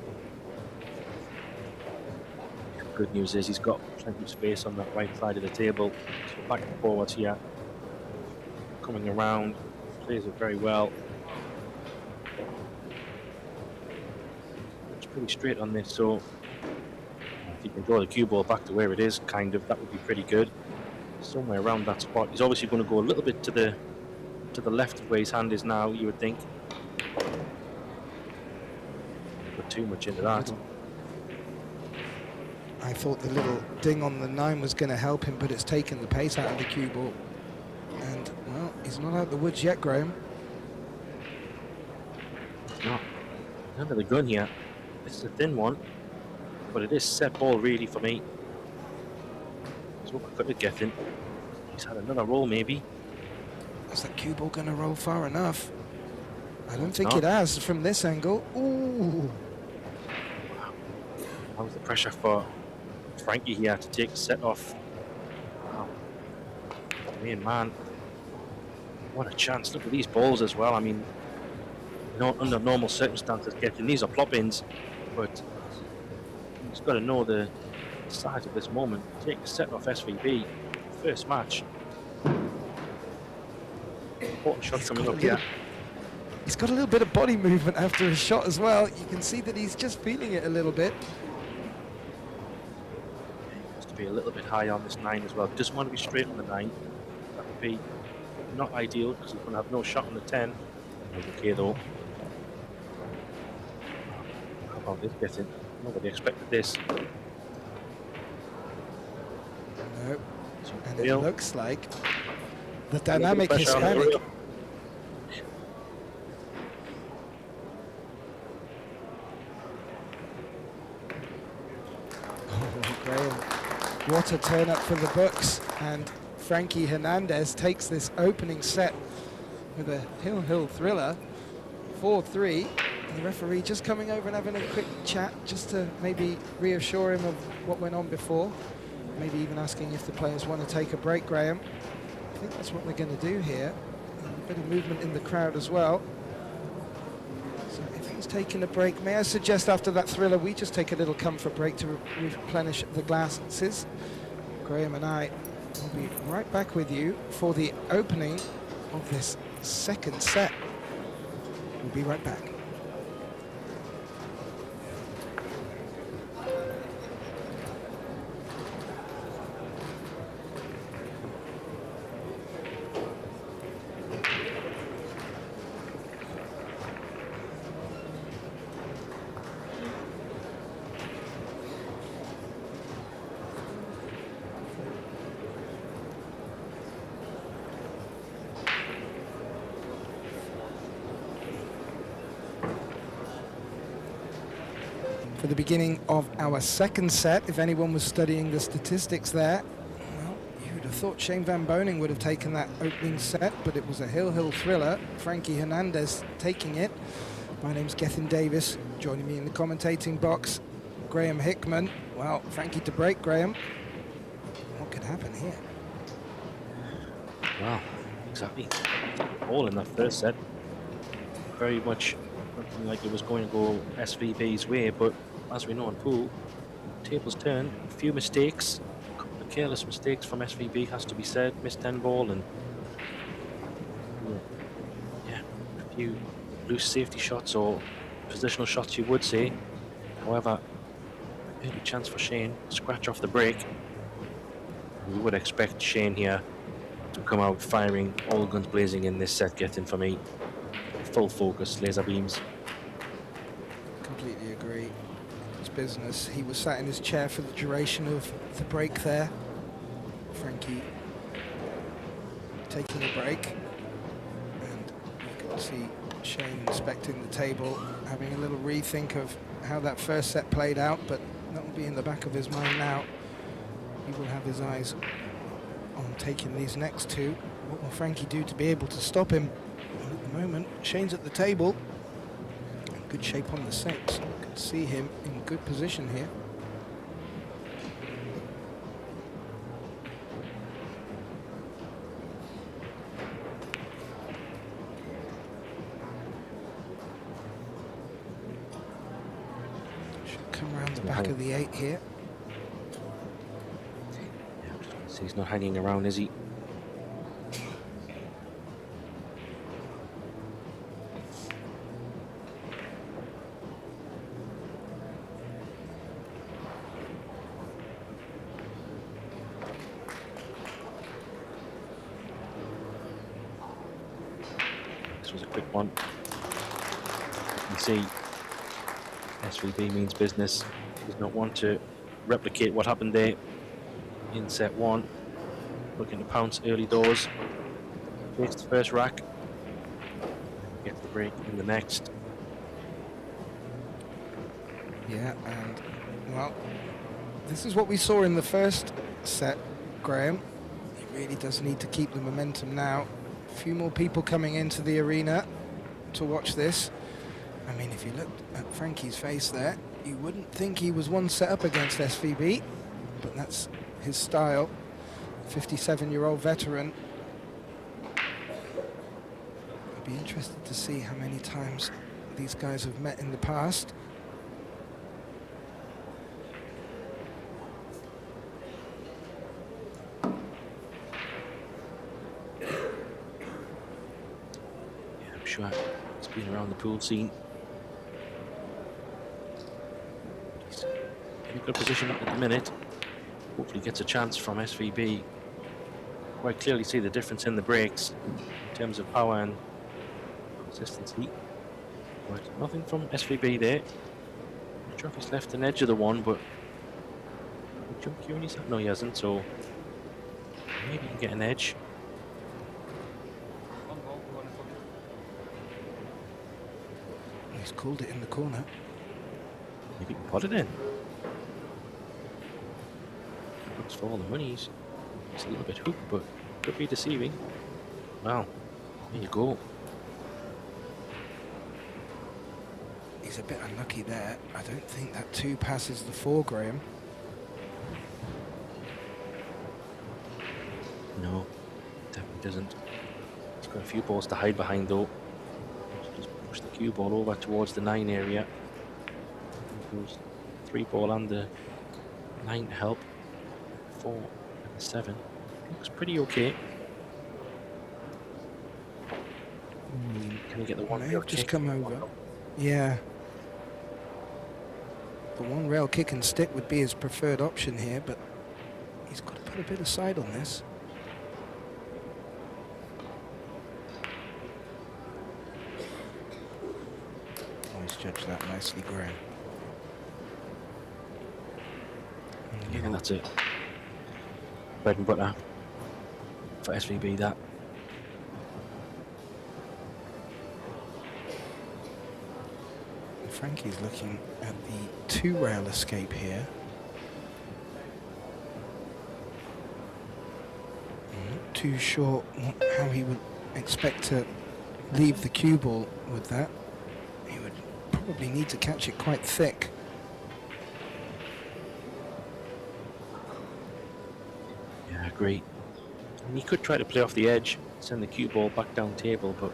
Good news is he's got plenty of space on that right side of the table. So back and forwards here. Coming around, plays it very well. It's pretty straight on this, so if he can draw the cue ball back to where it is, kind of, that would be pretty good. Somewhere around that spot. He's obviously going to go a little bit to the left of where his hand is now, you would think. Put too much into that. I thought the little ding on the 9 was going to help him, but it's taken the pace out of the cue ball. And, well, he's not out of the woods yet, Graham. No, under the gun here. This is a thin one, but it is set ball really for me. So I could have Gethin. He's had another roll maybe. Is that cue ball going to roll far enough? I don't It's think not. it has from this angle. Ooh. That was the pressure for Frankie here to take the set off. Wow. Man, what a chance. Look at these balls as well. I mean, you know, under normal circumstances, Gethin, these are plop-ins, but you just got to know the size of this moment. Take the set off SVB. First match. Important shot coming up here. He's got a little bit of body movement after his shot as well. You can see that he's just feeling it a little bit. Has to be a little bit high on this 9 as well. He doesn't want to be straight on the 9. That would be not ideal because he's going to have no shot on the 10. He's okay though. How about this Gethin? Nobody expected this. No. So And it real. looks like the dynamic pressure on the Hispanic. real. Oh, Graham, what a turn up for the books. And Frankie Hernandez takes this opening set with a hill thriller, 4-3. And the referee just coming over and having a quick chat just to maybe reassure him of what went on before. Maybe even asking if the players want to take a break, Graham. I think that's what they're going to do here. A bit of movement in the crowd as well. So if he's taking a break, may I suggest after that thriller we just take a little comfort break to replenish the glasses. Graham and I will be right back with you for the opening of this second set. We'll be right back. For the beginning of our second set, if anyone was studying the statistics there, well, you would have thought Shane Van Boening would have taken that opening set, but it was a hill thriller. Frankie Hernandez taking it. My name's Gethin Davis. Joining me in the commentating box, Graham Hickman. Well, Frankie to break, Graham. What could happen here? Wow, exactly. All in that first set. Very much looking like it was going to go SVB's way, but as we know in pool, tables turn. A few mistakes, a couple of careless mistakes from SVB has to be said. Missed 10 ball and yeah, a few loose safety shots or positional shots, you would say. However, early chance for Shane, scratch off the break. We would expect Shane here to come out firing all guns blazing in this set. Getting for me full focus, laser beams. Completely agree. It's business. He was sat in his chair for the duration of the break there. Frankie taking a break, and you can see Shane inspecting the table, having a little rethink of how that first set played out, but that will be in the back of his mind now. He will have his eyes on taking these next two. What will Frankie do to be able to stop him? Well, at the moment, Shane's at the table. In good shape on the six. You can see him in good position here. Should come around the back of the 8 here. So he's not hanging around, is he? This was a quick one. You see, SVB means business. He does not want to replicate what happened there in set 1. Looking to pounce early doors. Takes the first rack. Gets the break in the next. Yeah, and, well, this is what we saw in the first set, Graham. He really does need to keep the momentum now. A few more people coming into the arena to watch this. I mean, if you look at Frankie's face there, you wouldn't think he was one set up against SVB, but that's his style. 57-year-old veteran. I'd be interested to see how many times these guys have met in the past. Sure, he's been around the pool scene. He's in a good position at the minute. Hopefully gets a chance from SVB. Quite clearly see the difference in the breaks in terms of power and consistency. But nothing from SVB there. Not sure if he's left an edge of the one, but jump cue and he's no, he hasn't. So maybe he can get an edge. He's called it in the corner. Maybe he can put it in. Looks for all the money. He's a little bit hooked, but could be deceiving. Well, there you go. He's a bit unlucky there. I don't think that 2 passes the 4, Graham. No, definitely doesn't. He's got a few balls to hide behind though. Just push the cue ball over towards the 9 area. Goes 3 ball and the 9 to help. 4 and the 7. Looks pretty okay. Can he get the one May rail have just kick? come over. Yeah. The 1 rail kick and stick would be his preferred option here, but he's got to put a bit aside on this. Always judge that nicely, Graham. Yeah, that's it. Bread and butter for SVB, that. Frankie's looking at the 2 rail escape here. Not too sure how he would expect to leave the cue ball with that. He would probably need to catch it quite thick. Yeah, great. And he could try to play off the edge, send the cue ball back down table, but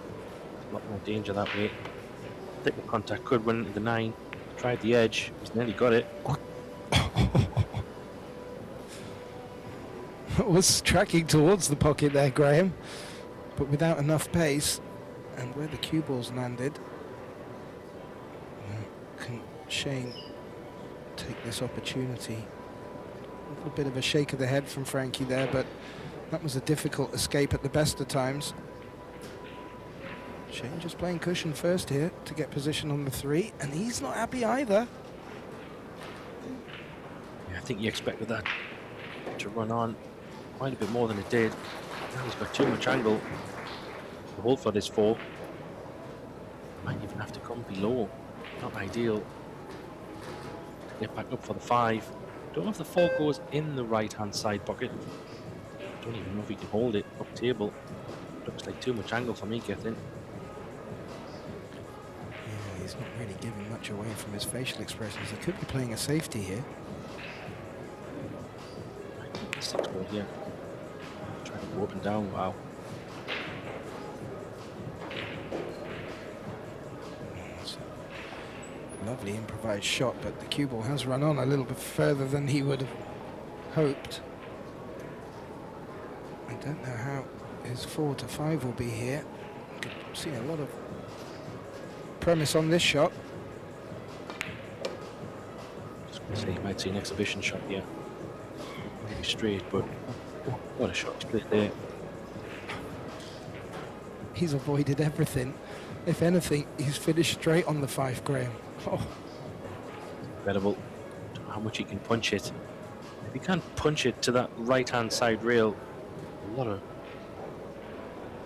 a lot more danger that way. Thicker contact could win into the 9. Tried the edge, he's nearly got it. Was tracking towards the pocket there, Graham, but without enough pace. And where the cue ball's landed, can Shane take this opportunity? A little bit of a shake of the head from Frankie there, but that was a difficult escape at the best of times. Shane just playing cushion first here to get position on the 3, and he's not happy either. Yeah, I think you expected that to run on quite a bit more than it did. Now he's got too much angle to hold for this 4. Might even have to come below. Not ideal. Get back up for the 5. Don't know if the 4 goes in the right hand side pocket. Don't even know if he can hold it up table. Looks like too much angle for me, Gethin. Yeah, he's not really giving much away from his facial expressions. He could be playing a safety here. 6 ball here. Trying to go up and down. Wow. Lovely improvised shot, but the cue ball has run on a little bit further than he would have hoped. I don't know how his 4 to 5 will be here. Could see a lot of premise on this shot. Just gonna say you might see an exhibition shot here. Maybe straight, but what a shot he's played there. He's avoided everything. If anything, he's finished straight on the 5, Graham. Oh. Incredible. how much he can punch it. If he can't punch it to that right-hand side rail, a lot of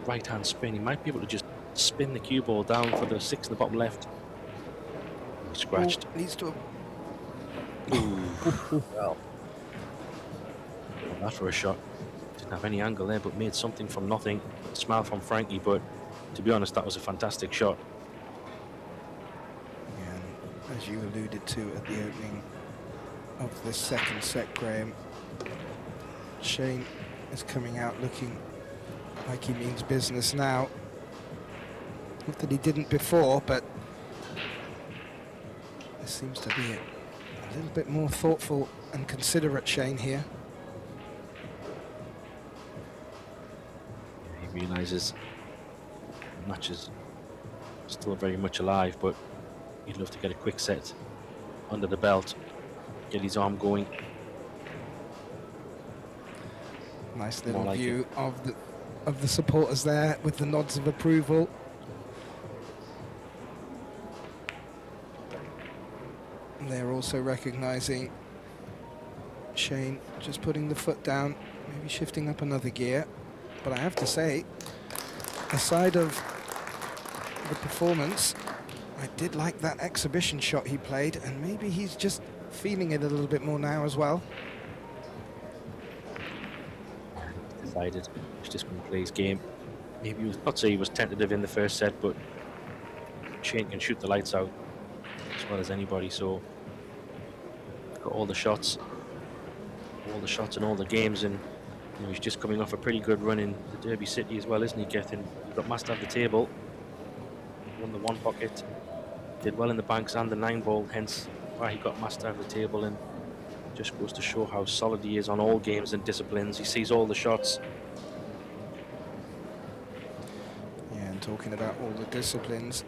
right-hand spin, he might be able to just spin the cue ball down for the 6 in the bottom left. Scratched. Oh, needs to. Well, that for a shot. Didn't have any angle there, but made something from nothing. A smile from Frankie, but to be honest, that was a fantastic shot. And as you alluded to at the opening of this second set, Graham, Shane is coming out looking like he means business now. Not that he didn't before, but there seems to be a little bit more thoughtful and considerate Shane here. He realises the match is still very much alive, but he'd love to get a quick set under the belt, get his arm going. Nice little view of the supporters there with the nods of approval. And they're also recognising Shane just putting the foot down, maybe shifting up another gear. But I have to say, aside of the performance, I did like that exhibition shot he played, and maybe he's just feeling it a little bit more now as well. Decided he's just going to play his game. Maybe he was, not say he was tentative in the first set, but Shane can shoot the lights out as well as anybody, so got all the shots in all the games, and you know, he's just coming off a pretty good run in the Derby City as well, isn't he, Gethin? He got master of the table, won the 1 pocket, did well in the banks and the 9 ball, hence why he got master of the table, and just goes to show how solid he is on all games and disciplines. He sees all the shots. Yeah, and talking about all the disciplines,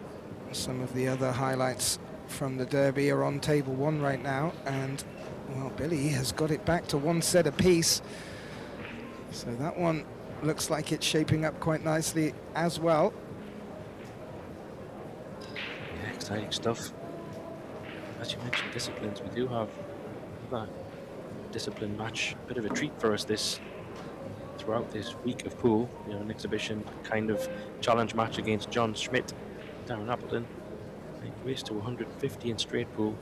some of the other highlights from the Derby are on table 1 right now, and well, Billy has got it back to 1 set apiece. So that one looks like it's shaping up quite nicely as well. Yeah, exciting stuff. As you mentioned, disciplines, we do have that discipline match, a bit of a treat for us throughout this week of pool. You know, an exhibition kind of challenge match against John Schmidt, Darren Appleton. They raced to 150 in straight pool.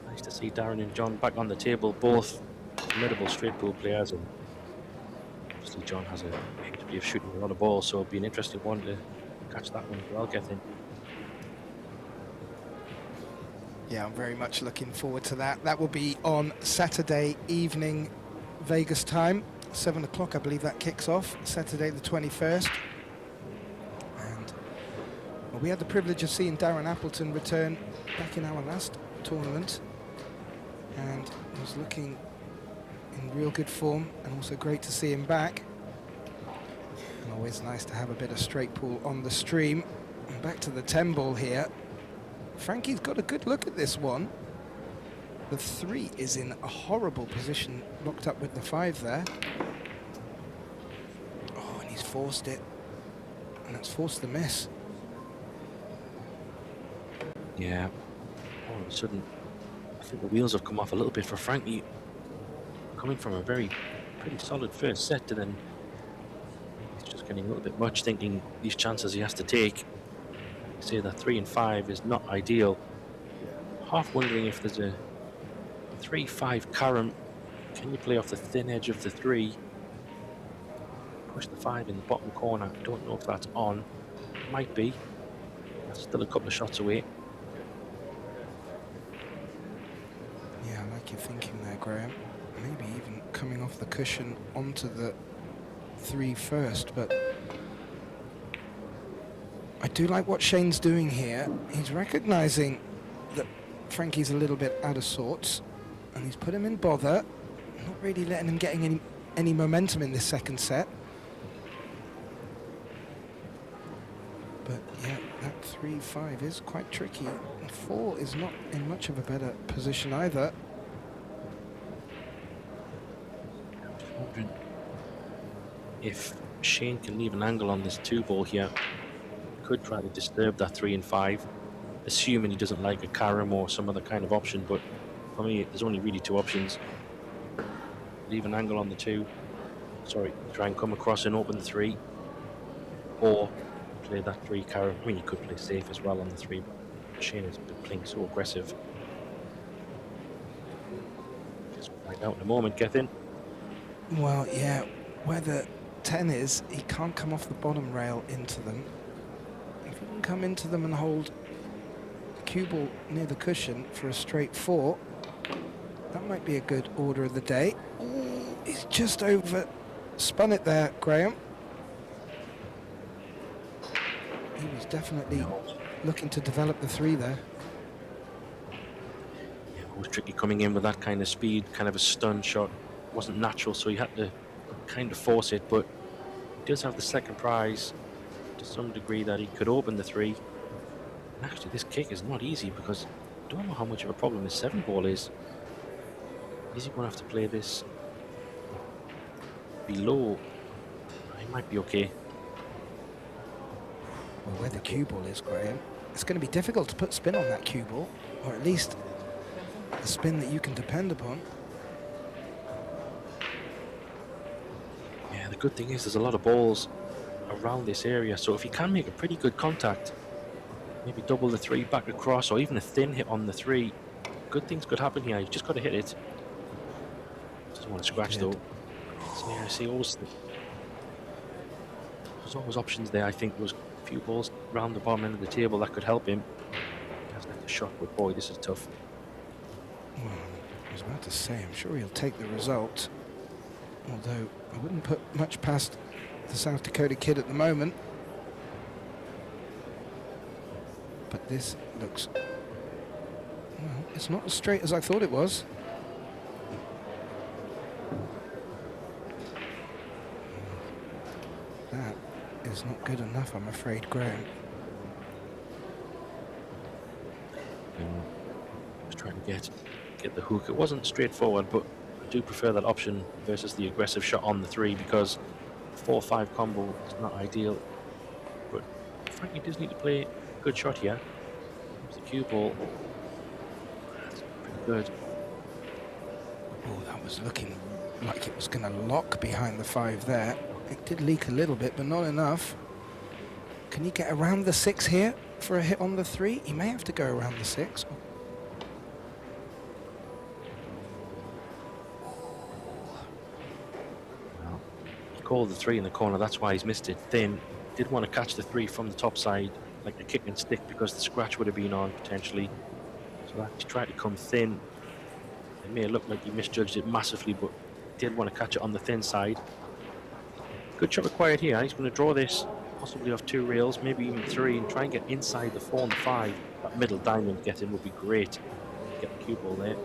Nice to see Darren and John back on the table, both formidable straight pool players, and obviously John has a history of shooting a lot of balls, so it'll be an interesting one to catch that one as well, Gethin. Yeah, I'm very much looking forward to that. That will be on Saturday evening, Vegas time, 7 o'clock, I believe that kicks off, Saturday the 21st. And well, we had the privilege of seeing Darren Appleton return back in our last tournament, and he was looking in real good form, and also great to see him back. And always nice to have a bit of straight pool on the stream. And back to the 10 ball here. Frankie's got a good look at this one. The 3 is in a horrible position, locked up with the 5 there. Oh, and he's forced it. And that's forced the miss. Yeah, all of a sudden, I think the wheels have come off a little bit for Frankie. Coming from a pretty solid first set, to then he's just getting a little bit much, thinking these chances he has to take. Say that 3 and 5 is not ideal. Half wondering if there's a 3-5 carom. Can you play off the thin edge of the 3? Push the 5 in the bottom corner. Don't know if that's on. Might be. That's still a couple of shots away. Yeah, I like your thinking there, Graham. Maybe even coming off the cushion onto the 3 first, but I do like what Shane's doing here. He's recognising that Frankie's a little bit out of sorts, and he's put him in bother, not really letting him getting any momentum in this second set. But yeah, that 3-5 is quite tricky. And 4 is not in much of a better position either. Wondering if Shane can leave an angle on this 2 ball here. Could try to disturb that 3 and 5, assuming he doesn't like a carom or some other kind of option, but for me, there's only really two options. Leave an angle on the 2. Sorry, try and come across and open the 3. Or play that 3 carry. I mean, you could play safe as well on the 3, but Shane has been playing so aggressive. Guess we'll find out in a moment, Gethin. Well, yeah, where the 10 is, he can't come off the bottom rail into them. If he can come into them and hold the cue ball near the cushion for a straight 4, that might be a good order of the day. Ooh, he's just over spun it there, Graham. He was definitely looking to develop the 3 there. Yeah, it was tricky coming in with that kind of speed, kind of a stun shot. Wasn't natural, so he had to kind of force it, but he does have the second prize to some degree that he could open the 3. And actually, this kick is not easy because I don't know how much of a problem his 7 ball is. Is he going to have to play this below? He might be okay. Well, where the cue ball is, Graham, it's going to be difficult to put spin on that cue ball, or at least a spin that you can depend upon. Yeah, the good thing is there's a lot of balls around this area, so if he can make a pretty good contact, maybe double the 3 back across, or even a thin hit on the 3, good things could happen here. You've just got to hit it. Doesn't want to scratch though. So yeah, I see there's always options there. I think there was a few balls around the bottom end of the table that could help him. He hasn't had the shot, but boy, this is tough. Well, I was about to say, I'm sure he'll take the result. Although I wouldn't put much past the South Dakota kid at the moment. But this looks, well, it's not as straight as I thought it was. That is not good enough, I'm afraid, Graham. I was trying to get the hook. It wasn't straightforward, but I do prefer that option versus the aggressive shot on the 3 because 4-5 combo is not ideal. But frankly, does need to play a good shot here. There's the cue ball. That's pretty good. Oh, that was looking like it was going to lock behind the 5 there. It did leak a little bit, but not enough. Can he get around the 6 here for a hit on the 3? He may have to go around the 6. Well, he called the 3 in the corner, that's why he's missed it. Thin. Did want to catch the 3 from the top side, like the kick and stick, because the scratch would have been on potentially. So that he tried to come thin. It may look like he misjudged it massively, but did want to catch it on the thin side. Good shot required here. He's going to draw this possibly off 2 rails, maybe even 3, and try and get inside the 4 and 5. That middle diamond get in would be great. Get the cue ball there,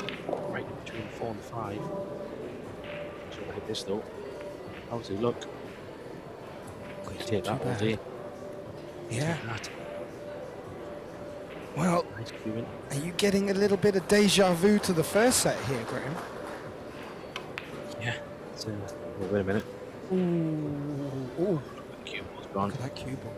right in between 4 and 5. So we'll hit this though. How's he look? He's Take that all day. Yeah. Take that. Well, Nice cueing. are you getting a little bit of deja vu to the first set here, Graham? Yeah. It's, well, wait a minute. Ooh. The cue ball's gone. Look at that cue ball.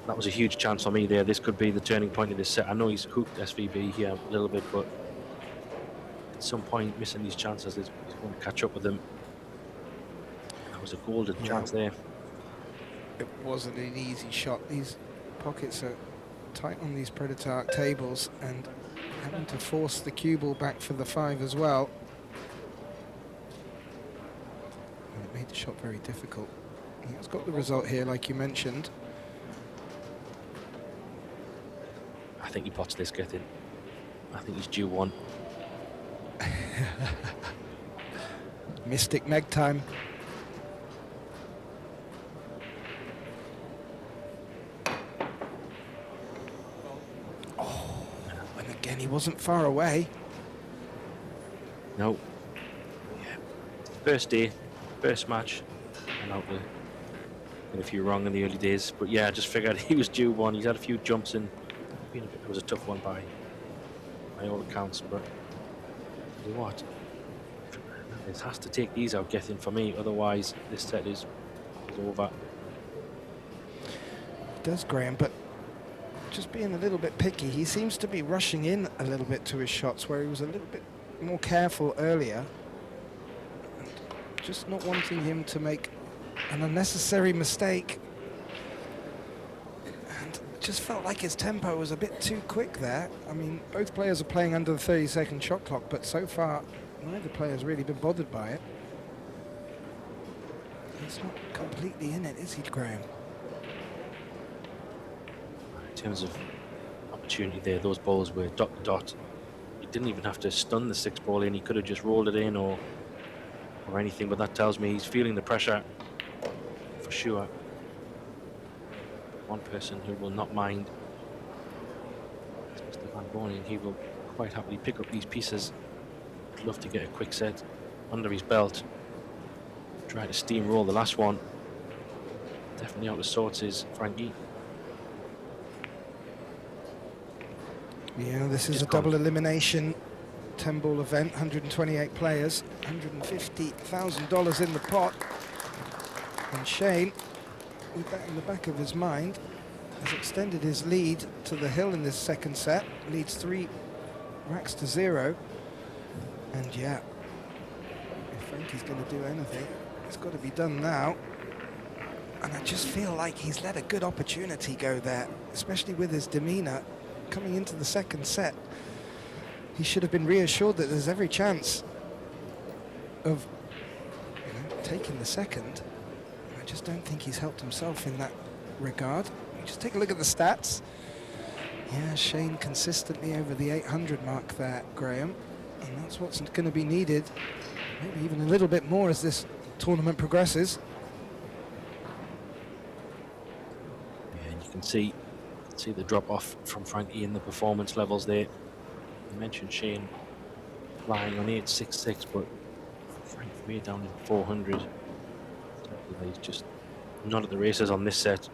That was a huge chance for me there. This could be the turning point of this set. I know he's hooked SVB here a little bit, but at some point missing these chances, he's going to catch up with them. That was a golden chance there. It wasn't an easy shot. These pockets are tight on these Predator tables, and having to force the cue ball back for the 5 as well. And it made the shot very difficult. He has got the result here, like you mentioned. I think he pots this, Gethin. I think he's due one. Mystic Meg time. Oh, and again, he wasn't far away. No. Yeah. First day, first match. And out there. Got a few wrong in the early days, but yeah, I just figured he was due one. He's had a few jumps and it was a tough one by all accounts, but you know what? It has to take these out, Gethin, for me, otherwise this set is over. It does, Graham, but just being a little bit picky. He seems to be rushing in a little bit to his shots where he was a little bit more careful earlier. And just not wanting him to make an unnecessary mistake. And just felt like his tempo was a bit too quick there. I mean, both players are playing under the 30-second shot clock, but so far, neither player's really been bothered by it. He's not completely in it, is he, Graham? In terms of opportunity there, those balls were dot to dot. He didn't even have to stun the 6 ball in. He could have just rolled it in or anything, but that tells me he's feeling the pressure for sure. One person who will not mind is Mr. Van Boening. He will quite happily pick up these pieces. I'd love to get a quick set under his belt. Try to steamroll the last one. Definitely out of sorts is Frankie. Yeah, this is a double elimination 10-ball event, 128 players, $150,000 in the pot. And Shane, with that in the back of his mind, has extended his lead to the hill in this second set, leads 3 racks to 0. And yeah, if Frankie's going to do anything, it's got to be done now. And I just feel like he's let a good opportunity go there, especially with his demeanor coming into the second set. He should have been reassured that there's every chance of taking the second. I just don't think he's helped himself in that regard. Just take a look at the stats. Yeah, Shane consistently over the 800 mark there, Graham. And that's what's going to be needed. Maybe even a little bit more as this tournament progresses. Yeah, and you can see the drop off from Frankie in the performance levels there. You mentioned Shane flying on 866, but Frank way down in 400. He's just not at the races on this set.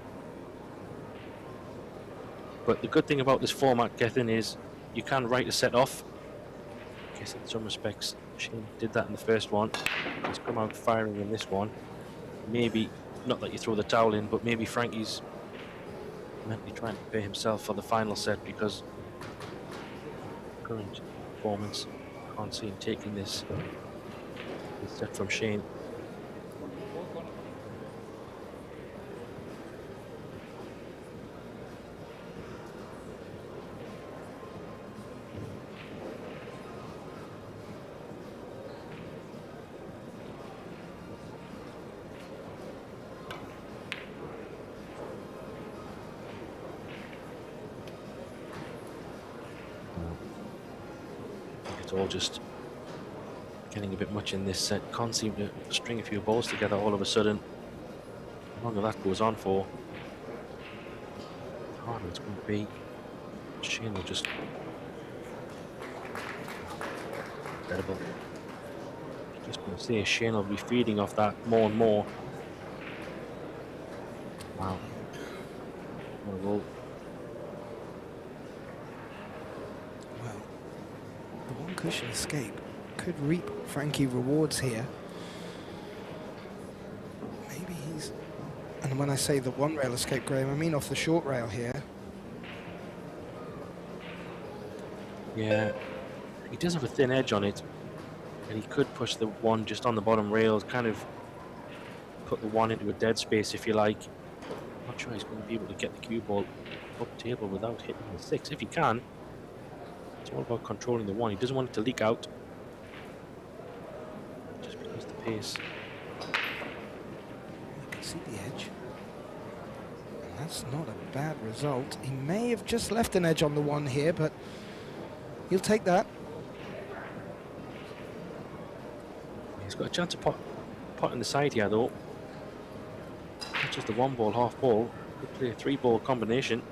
But the good thing about this format, Gethin, is you can write a set off. I guess in some respects Shane did that in the first one. He's come out firing in this one. Maybe, not that you throw the towel in, but maybe Frankie's mentally trying to prepare himself for the final set, because current performance, can't see him taking this set from Shane. All just getting a bit much in this set. Can't seem to string a few balls together all of a sudden. How long that goes on for, how long it's going to be. Shane will just incredible. Just going to say Shane will be feeding off that more and more. Wow. What a roll. Cushion escape could reap Frankie rewards here. Maybe he's, and when I say the one rail escape, Graham, I mean off the short rail here. Yeah, he does have a thin edge on it, and he could push the one just on the bottom rails, kind of put the one into a dead space, if you like. I'm not sure he's going to be able to get the cue ball up table without hitting the 6. If he can, it's all about controlling the one. He doesn't want it to leak out, just because the pace. You can see the edge. And that's not a bad result. He may have just left an edge on the one here, but he'll take that. He's got a chance of pot in the side here, though. Not just the 1 ball, half ball. Could play a 3 ball combination.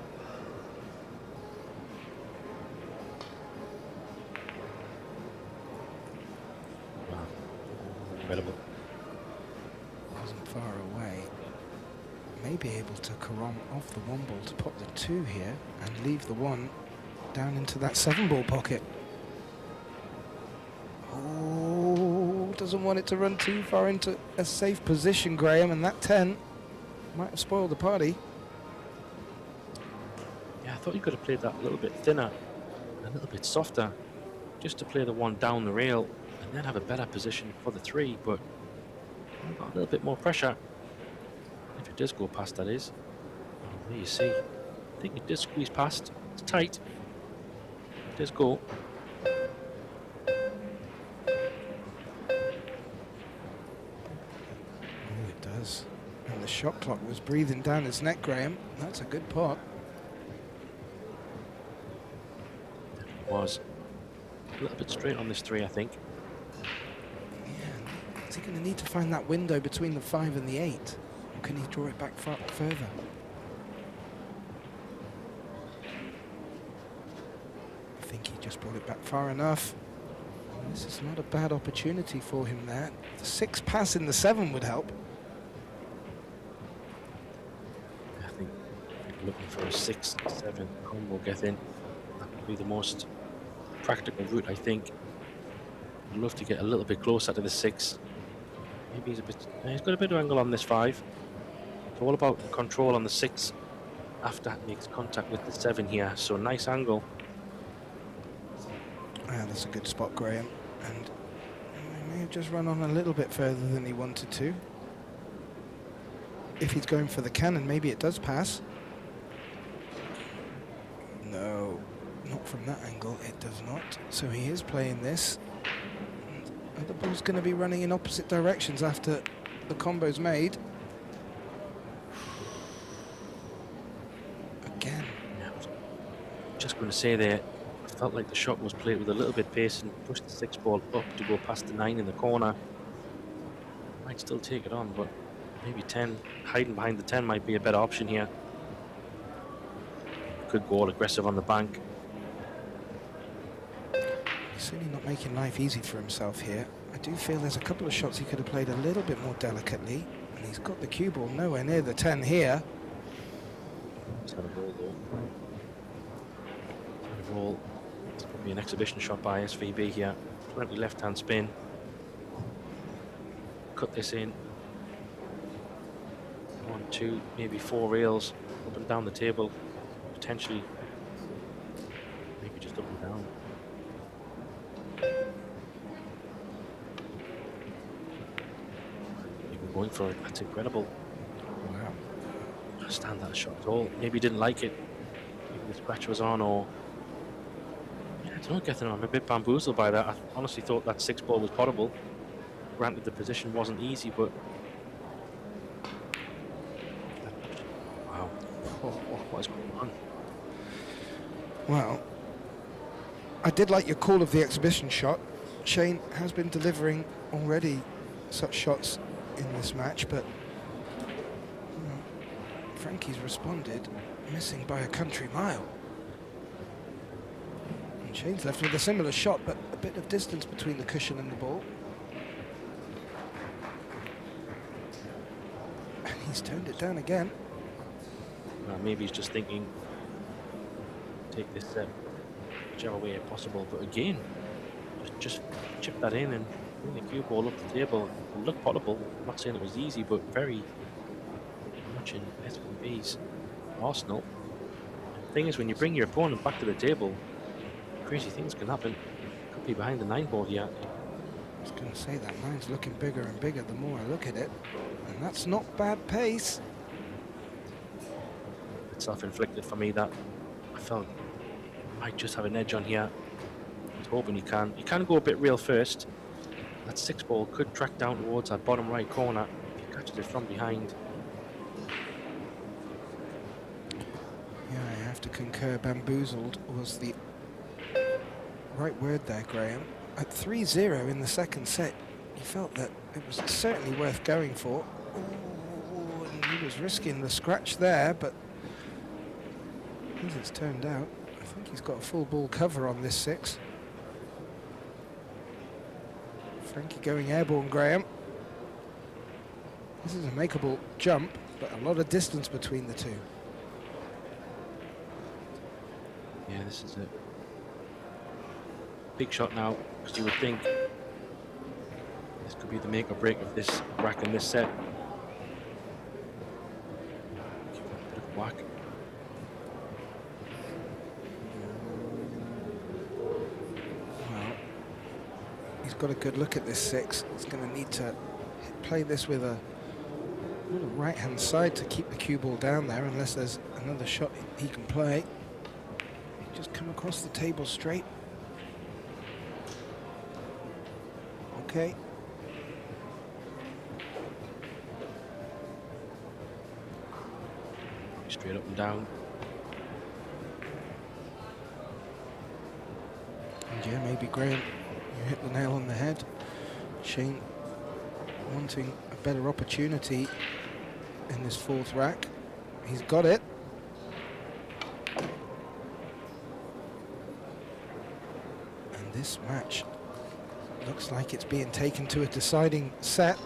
Incredible. Wasn't far away. May be able to carom off the 1 ball to pop the 2 here and leave the 1 down into that 7 ball pocket. Oh, doesn't want it to run too far into a safe position, Graham, and that 10 might have spoiled the party. Yeah, thought he could have played that a little bit thinner, a little bit softer, just to play the one down the rail and then have a better position for the 3, but got a little bit more pressure. If it does go past, that is. Oh, there you see. I think it does squeeze past. It's tight. It does go. Oh, it does. And the shot clock was breathing down his neck, Graham. That's a good pot. It was. A little bit straight on this 3, I think. Yeah. Is he going to need to find that window between the 5 and the 8? Or can he draw it back further? I think he just brought it back far enough. This is not a bad opportunity for him there. The 6 pass in the 7 would help. I think looking for a 6, 7 combo get in. That would be the most practical route, I think. I'd love to get a little bit closer to the 6. Maybe he's got a bit of angle on this 5. It's all about control on the 6 after it makes contact with the 7 here. So nice angle. Ah, that's a good spot, Graham. And he may have just run on a little bit further than he wanted to. If he's going for the cannon, maybe it does pass. No, not from that angle, it does not. So he is playing this. And the ball's going to be running in opposite directions after the combo's made. Again. Yeah, I was just going to say there, I felt like the shot was played with a little bit pace and pushed the 6 ball up to go past the 9 in the corner. Might still take it on, but maybe 10, hiding behind the 10 might be a better option here. Could go all aggressive on the bank. He's certainly not making life easy for himself here. I do feel there's a couple of shots he could have played a little bit more delicately. And he's got the cue ball nowhere near the 10 here. He's had a roll though. Had a roll. It's going to be an exhibition shot by SVB here. Plenty left-hand spin. Cut this in. 1, 2, maybe 4 rails up and down the table. Potentially, maybe just up and down. Even going for it, that's incredible. Wow. Can't stand that shot at all. Maybe he didn't like it. Maybe the scratch was on, or yeah, I don't know, getting on. I'm a bit bamboozled by that. I honestly thought that 6 ball was potable. Granted, the position wasn't easy, but wow, what is going on? Well, I did like your call of the exhibition shot. Shane has been delivering already such shots in this match, but Frankie's responded, missing by a country mile. And Shane's left with a similar shot, but a bit of distance between the cushion and the ball. And he's turned it down again. Maybe he's just thinking, take this whichever way possible. But again, just chip that in and bring the cue ball up the table. It looked potable. I'm not saying it was easy, but very much in SVB's arsenal. The thing is, when you bring your opponent back to the table, crazy things can happen. Could be behind the 9 board here. I was going to say that line's looking bigger and bigger the more I look at it. And that's not bad pace. It's self-inflicted for me that I felt I might just have an edge on here. I was hoping he can. He can go a bit real first. That 6 ball could track down towards that bottom right corner if he catches it from behind. Yeah, I have to concur. Bamboozled was the right word there, Graham. At 3-0 in the second set, he felt that it was certainly worth going for. Ooh, and he was risking the scratch there, but as it's turned out, I think he's got a full ball cover on this 6. Frankie going airborne, Graham. This is a makeable jump, but a lot of distance between the two. Yeah, this is a big shot now, because you would think this could be the make or break of this rack in this set. Give it a bit of a whack. got a good look at this 6. He's going to need to play this with a little right-hand side to keep the cue ball down there, unless there's another shot he can play. Just come across the table straight. Okay. Straight up and down. And yeah, maybe Graham, you hit the nail on the head. Shane wanting a better opportunity in this 4th rack. He's got it. And this match looks like it's being taken to a deciding set.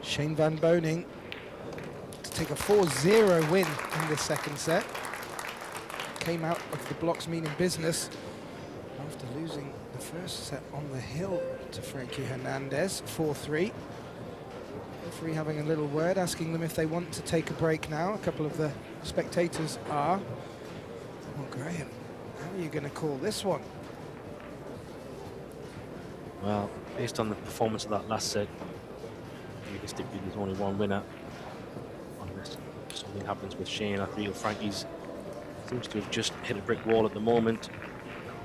Shane van Boening to take a 4-0 win in the 2nd set. Came out of the blocks meaning business after losing the 1st set on the hill to Frankie Hernandez, 4-3. Referee having a little word, asking them if they want to take a break now. A couple of the spectators are. Well, Graham, how are you going to call this one? Well, based on the performance of that last set, realistically there's only one winner. Unless something happens with Shane, I feel Frankie's seems to have just hit a brick wall at the moment.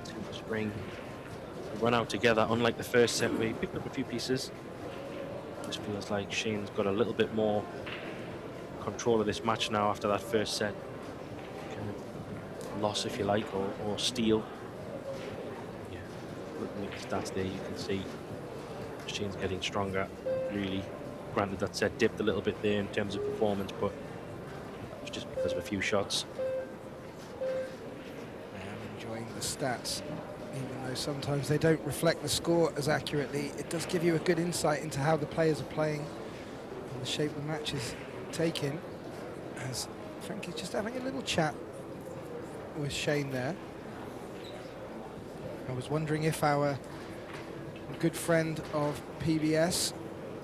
To spring, run out together, unlike the 1st set where he picked up a few pieces. Just feels like Shane's got a little bit more control of this match now after that 1st set. Kind of loss, if you like, or steal. Yeah, looking at the stats there, you can see Shane's getting stronger, really. Granted, that set dipped a little bit there in terms of performance, but it was just because of a few shots. I'm enjoying the stats, even though sometimes they don't reflect the score as accurately. It does give you a good insight into how the players are playing and the shape the match is taking, as Frankie's just having a little chat with Shane there. I was wondering if our good friend of PBS,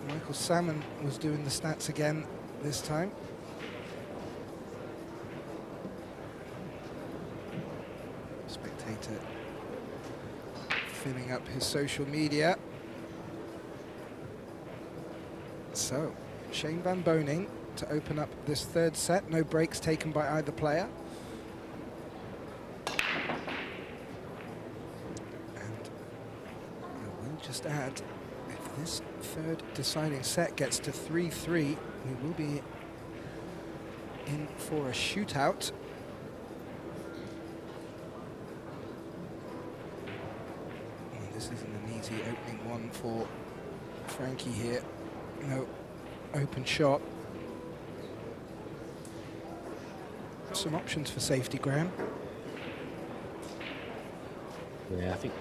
Michael Salmon, was doing the stats again this time. Spectator filling up his social media. So, Shane van Boening to open up this 3rd set. No breaks taken by either player. And I will just add, if this 3rd deciding set gets to 3-3, we will be in for a shootout. And this isn't an easy opening one for Frankie here. No open shot. Some options for safety, Graham. Yeah, I think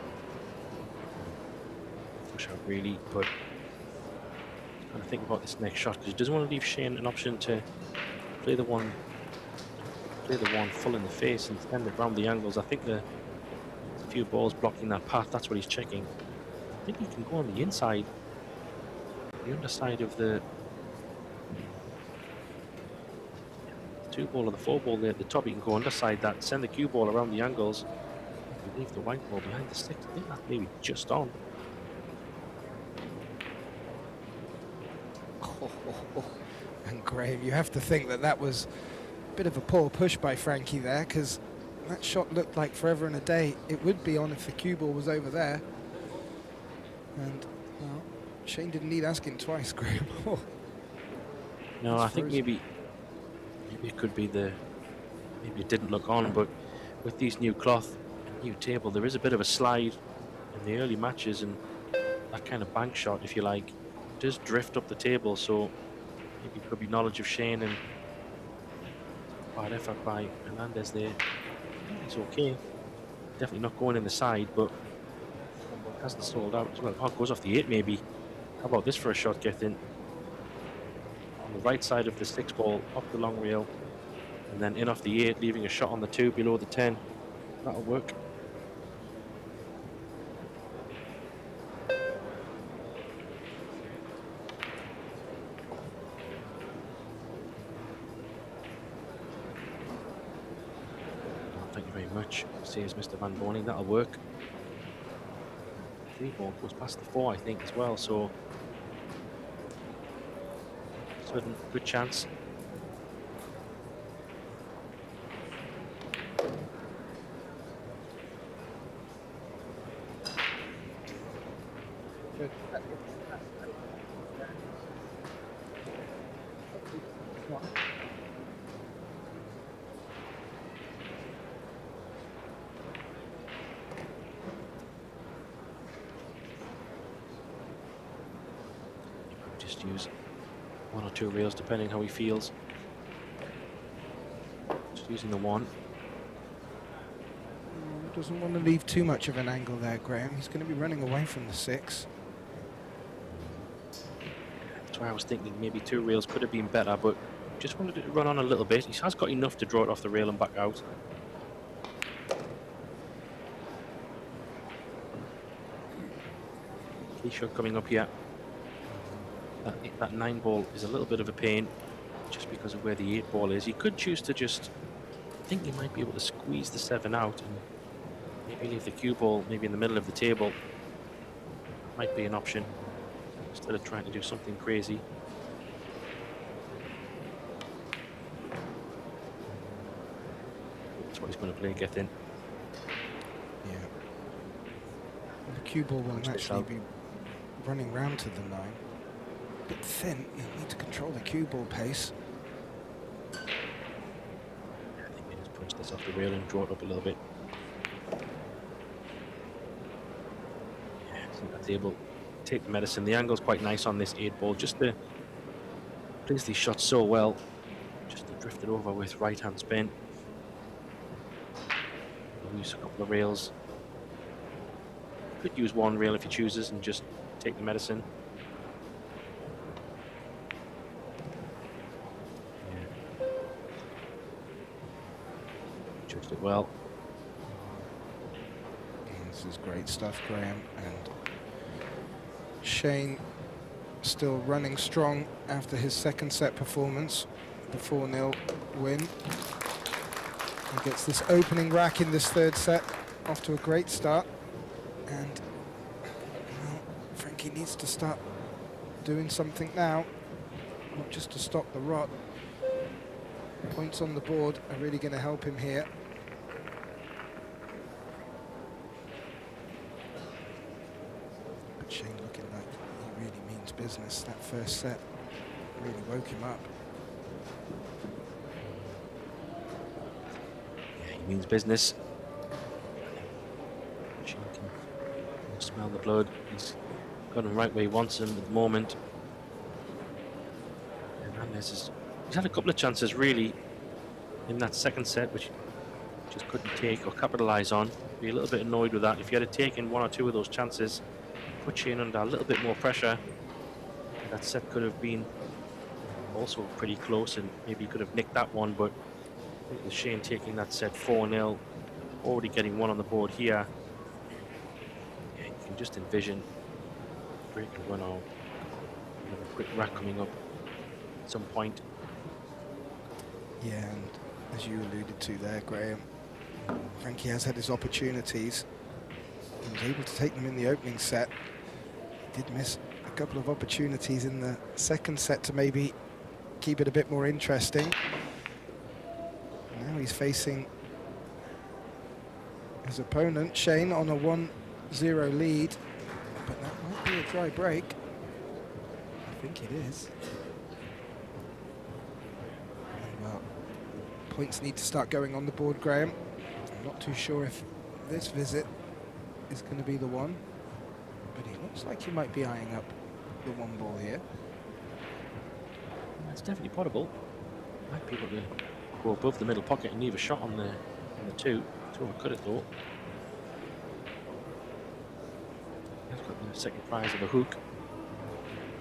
push out really, but trying to think about this next shot because he doesn't want to leave Shane an option to play the one full in the face and send it around the angles. I think there's a few balls blocking that path. That's what he's checking. I think he can go on the inside, the underside of the 2 ball or the 4 ball there at the top. He can go underside that, send the cue ball around the angles, and leave the white ball behind the 6. I think that's maybe just on. And Graham, you have to think that that was a bit of a poor push by Frankie there, because that shot looked like forever and a day it would be on if the cue ball was over there. And well, Shane didn't need asking twice, Graham. No, I think maybe it could be maybe it didn't look on, but with these new cloth and new table, there is a bit of a slide in the early matches, and that kind of bank shot, if you like, does drift up the table. So maybe it could be knowledge of Shane and bad effort by Hernandez there. It's okay. Definitely not going in the side, but hasn't sold out as well. Oh, it goes off the 8 maybe. How about this for a shot, Gethin? On the right side of the 6 ball, up the long rail, and then in off the 8, leaving a shot on the 2 below the 10. That'll work. Thank you very much, says Mr. Van Boening. That'll work. 3 ball goes past the 4, I think, as well. So, certain good chance. Good. Just use 1 or 2 reels depending how he feels. Just using the 1. Doesn't want to leave too much of an angle there, Graham. He's going to be running away from the 6. That's why I was thinking maybe 2 reels could have been better, but just wanted it to run on a little bit. He has got enough to draw it off the rail and back out. Key shot coming up here. That 9 ball is a little bit of a pain just because of where the 8 ball is. He could choose to just, I think he might be able to squeeze the 7 out and maybe leave the cue ball maybe in the middle of the table. Might be an option instead of trying to do something crazy. That's what he's going to play, get in. Yeah. The cue ball will naturally be running round to the 9. A bit thin, you need to control the cue ball pace. I think he just punch this off the rail and draw it up a little bit. Yeah, I think that's able to take the medicine. The angle's quite nice on this 8 ball, just to plays these shots so well. Just to drift it over with right hand spin. Use a couple of rails. Could use 1 rail if he chooses and just take the medicine. Yeah. Judged it well. This is great stuff, Graham. And Shane still running strong after his second set performance, the 4-0 win. He gets this opening rack in this third set, off to a great start. And well, Frankie needs to start doing something now, not just to stop the rot. Points on the board are really going to help him here. But Shane looking like he really means business. That first set really woke him up. Means business. Shane can smell the blood. He's got him right where he wants him at the moment. Hernandez he's had a couple of chances really in that second set which he just couldn't take or capitalize on. Be a little bit annoyed with that. If you had taken 1 or 2 of those chances, put Shane under a little bit more pressure, that set could have been also pretty close and maybe he could have nicked that one, but with Shane taking that set 4-0, already getting 1 on the board here. Yeah, you can just envision break and run out. A quick rack coming up at some point. Yeah, and as you alluded to there, Graham, Frankie has had his opportunities. He was able to take them in the opening set. He did miss a couple of opportunities in the second set to maybe keep it a bit more interesting. Now he's facing his opponent, Shane, on a 1-0 lead. But that might be a dry break. I think it is. And well, points need to start going on the board, Graham. I'm not too sure if this visit is going to be the one. But he looks like he might be eyeing up the 1 ball here. It's definitely potable. Might be able to go above the middle pocket and leave a shot on the 2. To overcut it though. He's got the second prize of a hook.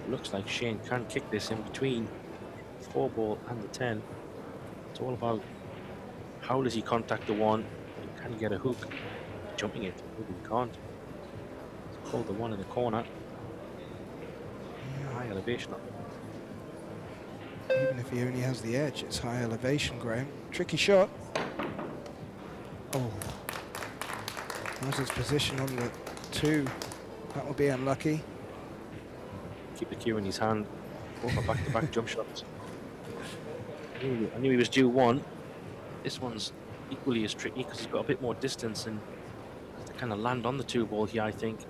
Looks like Shane can kick this in between the 4 ball and the 10. It's all about how does he contact the 1 and can he get a hook? Jumping it, maybe he can't. Let's hold the 1 in the corner. High elevation up. Even if he only has the edge, it's high elevation, Graham. Tricky shot. Oh. How's his position on the 2? That will be unlucky. Keep the cue in his hand. Go for back-to-back jump shots. I knew he was due one. This one's equally as tricky because he's got a bit more distance and has to kind of land on the 2 ball here, I think.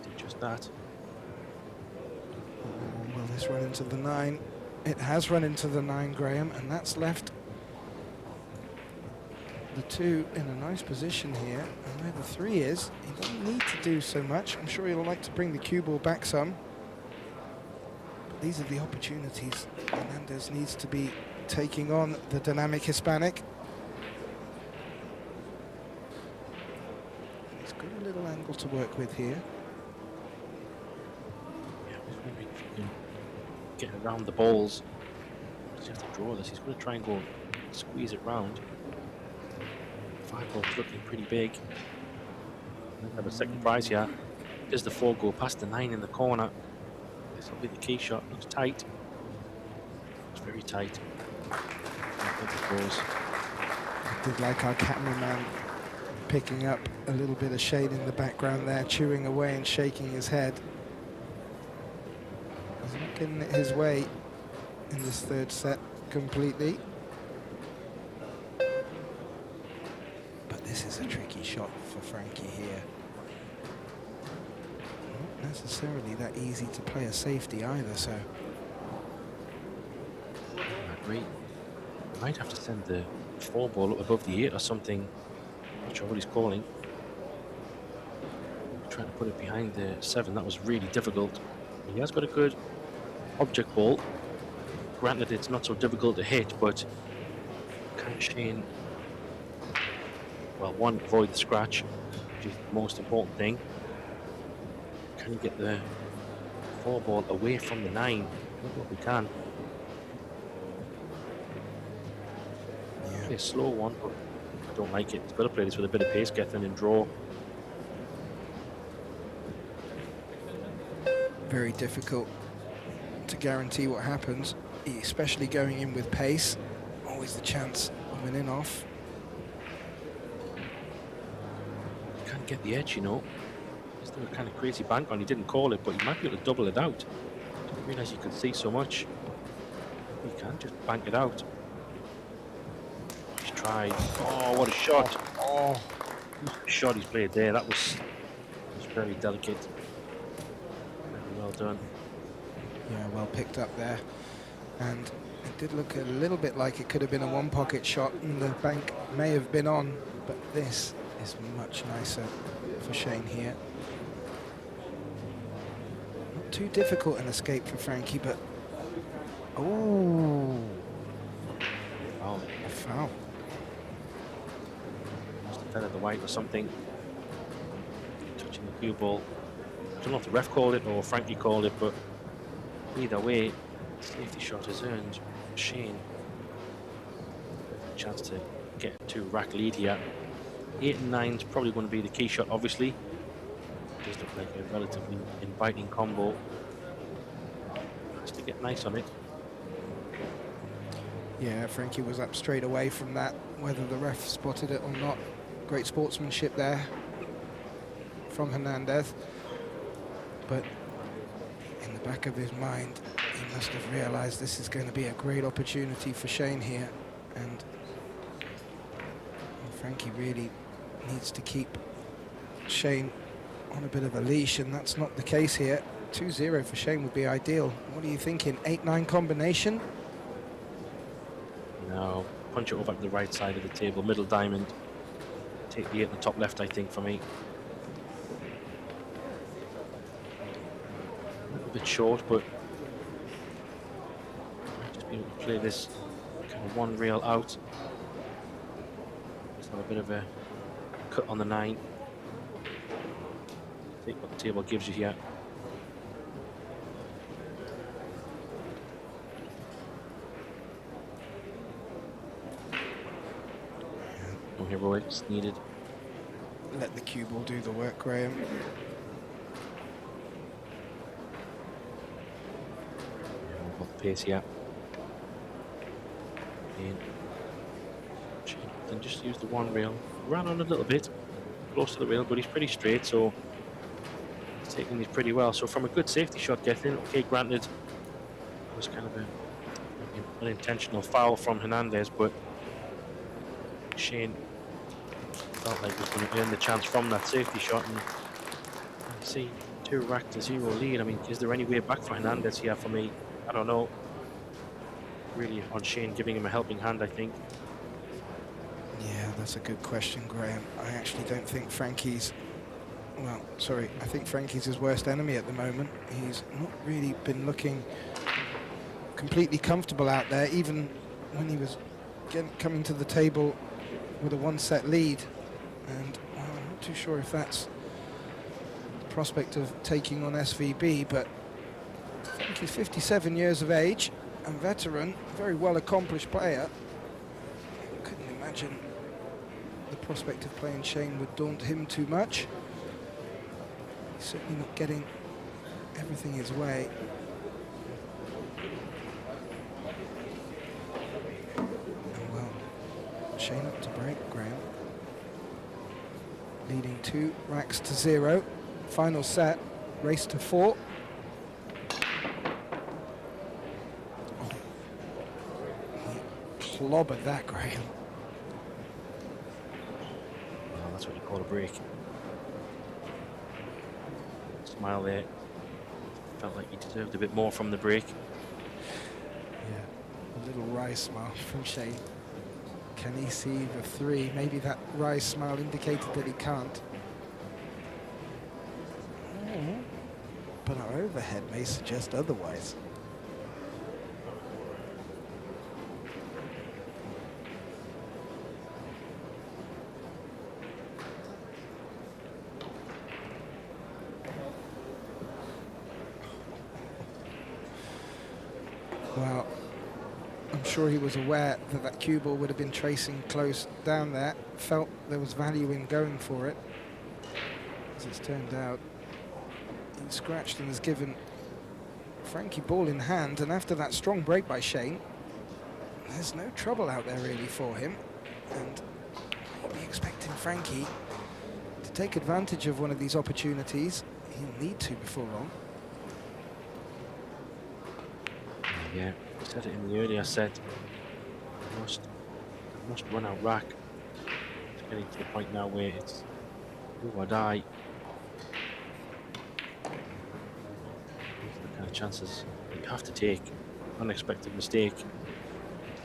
Did just that. Will this run into the 9? It has run into the 9, Graham, and that's left the 2 in a nice position here. And where the 3 is, he doesn't need to do so much. I'm sure he'll like to bring the cue ball back some. But these are the opportunities Hernandez needs to be taking on the dynamic Hispanic. He's got a little angle to work with here. Yeah, I was wondering if he can get around the balls. Does he have to draw this? He's going to try and go squeeze it round. 5 ball's looking pretty big. Might have a second prize here. Does the 4 go past the 9 in the corner? This will be the key shot. Looks tight. It's very tight. I think it goes. I did like our cameraman picking up a little bit of shade in the background there, chewing away and shaking his head. He's not getting it his way in this 3rd set completely. But this is a tricky shot for Frankie here. Not necessarily that easy to play a safety either, so. Great. Might have to send the 4 ball up above the 8 or something. Not sure what he's calling. Trying to put it behind the 7. That was really difficult. He has got a good object ball. Granted, it's not so difficult to hit, but can Shane, well, 1, avoid the scratch, which is the most important thing. Can he get the 4 ball away from the 9? I don't know if we can. Yeah. Play a slow one, but I don't like it. He's got to play this with a bit of pace, get in and draw. Very difficult to guarantee what happens, especially going in with pace. Always the chance of an in-off. Can't get the edge, you know. Is there a kind of crazy bank on? He didn't call it, but he might be able to double it out. Didn't realise you could see so much. He can just bank it out. He's tried. Oh, what a shot! Oh, the shot he's played there. That was very delicate. Very well done. Yeah, well picked up there. And it did look a little bit like it could have been a 1-pocket shot and the bank may have been on, but this is much nicer for Shane here. Not too difficult an escape for Frankie, but oh, a foul. Must have fell at the white or something. Touching the cue ball. I don't know if the ref called it or Frankie called it, but either way, safety shot is earned. Shane, chance to get a 2-rack lead here. 8 and 9 is probably going to be the key shot, obviously. It does look like a relatively inviting combo. Has to get nice on it. Yeah, Frankie was up straight away from that, whether the ref spotted it or not. Great sportsmanship there from Hernandez. But in the back of his mind, he must have realized this is going to be a great opportunity for Shane here. And Frankie really needs to keep Shane on a bit of a leash, and that's not the case here. 2-0 for Shane would be ideal. What are you thinking? 8-9 combination? Now, punch it over to the right side of the table, middle diamond. Take the 8 in the top left, I think, for me. A little bit short, but might just be able to play this kind of 1 rail out. Just have a bit of a cut on the 9. Take what the table gives you here. No heroics needed. Let the cue ball do the work, Graham. Got the pace here. in. And just use the one rail. Ran on a little bit, close to the rail, but he's pretty straight, so he's taking these pretty well. So from a good safety shot, getting okay, granted, it was kind of an unintentional foul from Hernandez, but Shane felt like he was going to earn the chance from that safety shot. And you see, 2-0 lead. I mean, is there any way back for Hernandez here? For me, I don't know. Really on Shane giving him a helping hand, I think. Yeah, that's a good question, Graham. I actually don't think Frankie's... Well, sorry, I think Frankie's his worst enemy at the moment. He's not really been looking completely comfortable out there, even when he was coming to the table with a one-set lead. And well, I'm not too sure if that's the prospect of taking on SVB, but Frankie's 57 years of age, a veteran, very well-accomplished player. Couldn't imagine the prospect of playing Shane would daunt him too much. He's certainly not getting everything his way. And well, Shane up to break, Graham. Leading 2 racks to 0. Final set, race to 4. Oh. He clobbered that, Graham. Well, that's what you call a break. Smile there. Felt like he deserved a bit more from the break. Yeah, a little wry smile from Shane. Can he see the 3? Maybe that wry smile indicated that he can't. But our overhead may suggest otherwise. Well, I'm sure he was aware that that cue ball would have been tracing close down there, felt there was value in going for it. As it's turned out, he scratched and has given Frankie ball in hand, and after that strong break by Shane, there's no trouble out there really for him, and I'll be expecting Frankie to take advantage of one of these opportunities. He'll need to before long. Yeah, I said it in the earlier set. I must run out rack. It's getting to the point now where it's do or die. These are the kind of chances you have to take. Unexpected mistake,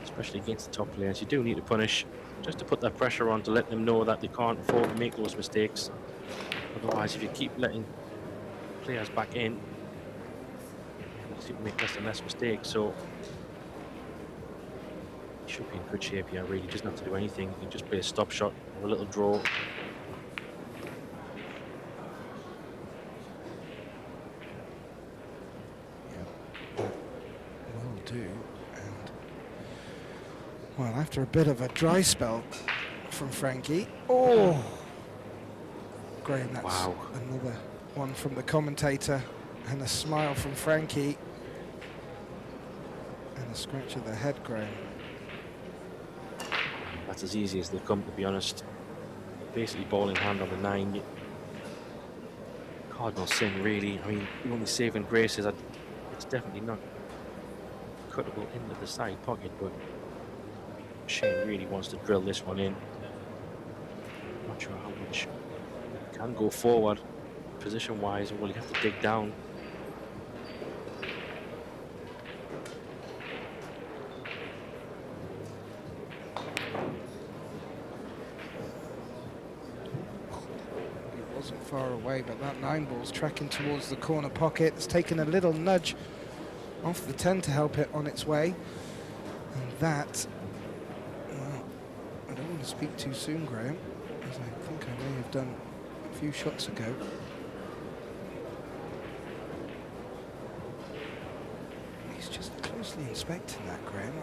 especially against the top players. You do need to punish, just to put that pressure on, to let them know that they can't afford to make those mistakes. Otherwise, if you keep letting players back in, you seem to make less and less mistakes. So he should be in good shape here, really. He doesn't have to do anything. He can just play a stop shot or a little draw. Will do. And well, after a bit of a dry spell from Frankie. Oh, Graham, that's Wow. another one from the commentator, and a smile from Frankie, and a scratch of the head, Graham. That's as easy as they come, to be honest. Basically ball in hand on the 9. Cardinal sin, really. I mean, the only saving grace is that it's definitely not cuttable into the side pocket, but Shane really wants to drill this one in. Not sure how much he can go forward position-wise, or will he have to dig down? He wasn't far away, but that 9 ball's tracking towards the corner pocket. It's taken a little nudge off the 10 to help it on its way. And that, well, I don't want to speak too soon, Graham, as I think I may have done a few shots ago. He's just closely inspecting that, Graham.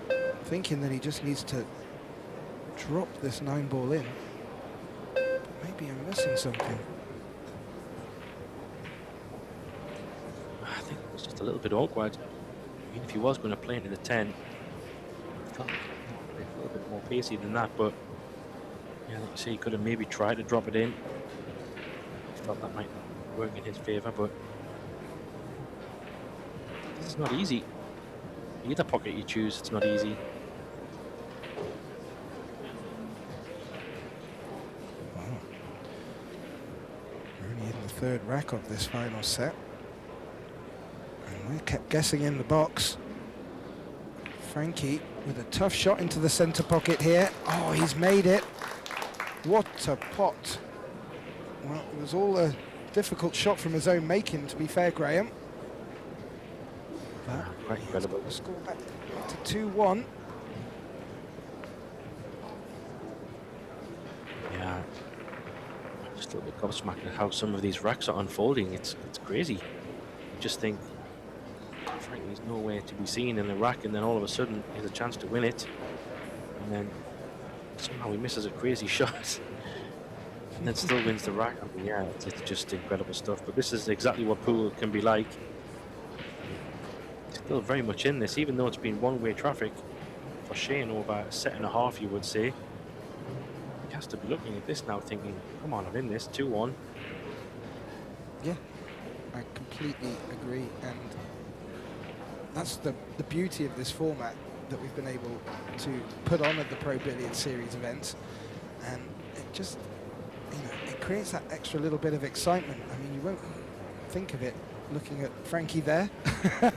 I'm thinking that he just needs to drop this 9 ball in. But maybe I'm missing something. I think it's just a little bit awkward. mean, if he was going to play into the 10, he felt like he a little bit more pacey than that, but yeah, like you say, he could have maybe tried to drop it in. He felt that might work in his favour, but this is not easy. Either pocket you choose, it's not easy. Wow. We're only in the third rack of this final set. And we kept guessing in the box. Frankie with a tough shot into the centre pocket here. Oh, he's made it. What a pot. Well, it was all a difficult shot from his own making, to be fair, Graham. But Quite incredible. the score back to 2-1. Yeah, I'm just a little bit gobsmacked at how some of these racks are unfolding. It's crazy. You just think, Frankie's nowhere to be seen in the rack, and then all of a sudden he has a chance to win it, and then somehow he misses a crazy shot, and then still wins the rack. I mean, yeah, it's just incredible stuff. But this is exactly what pool can be like. Still very much in this, even though it's been one-way traffic for Shane over a set and a half, you would say. He has to be looking at this now thinking, come on, I'm in this, 2-1. Yeah, I completely agree, and that's the beauty of this format that we've been able to put on at the Pro Billiards Series events, and it just, you know, it creates that extra little bit of excitement. I mean, you won't think of it looking at Frankie there,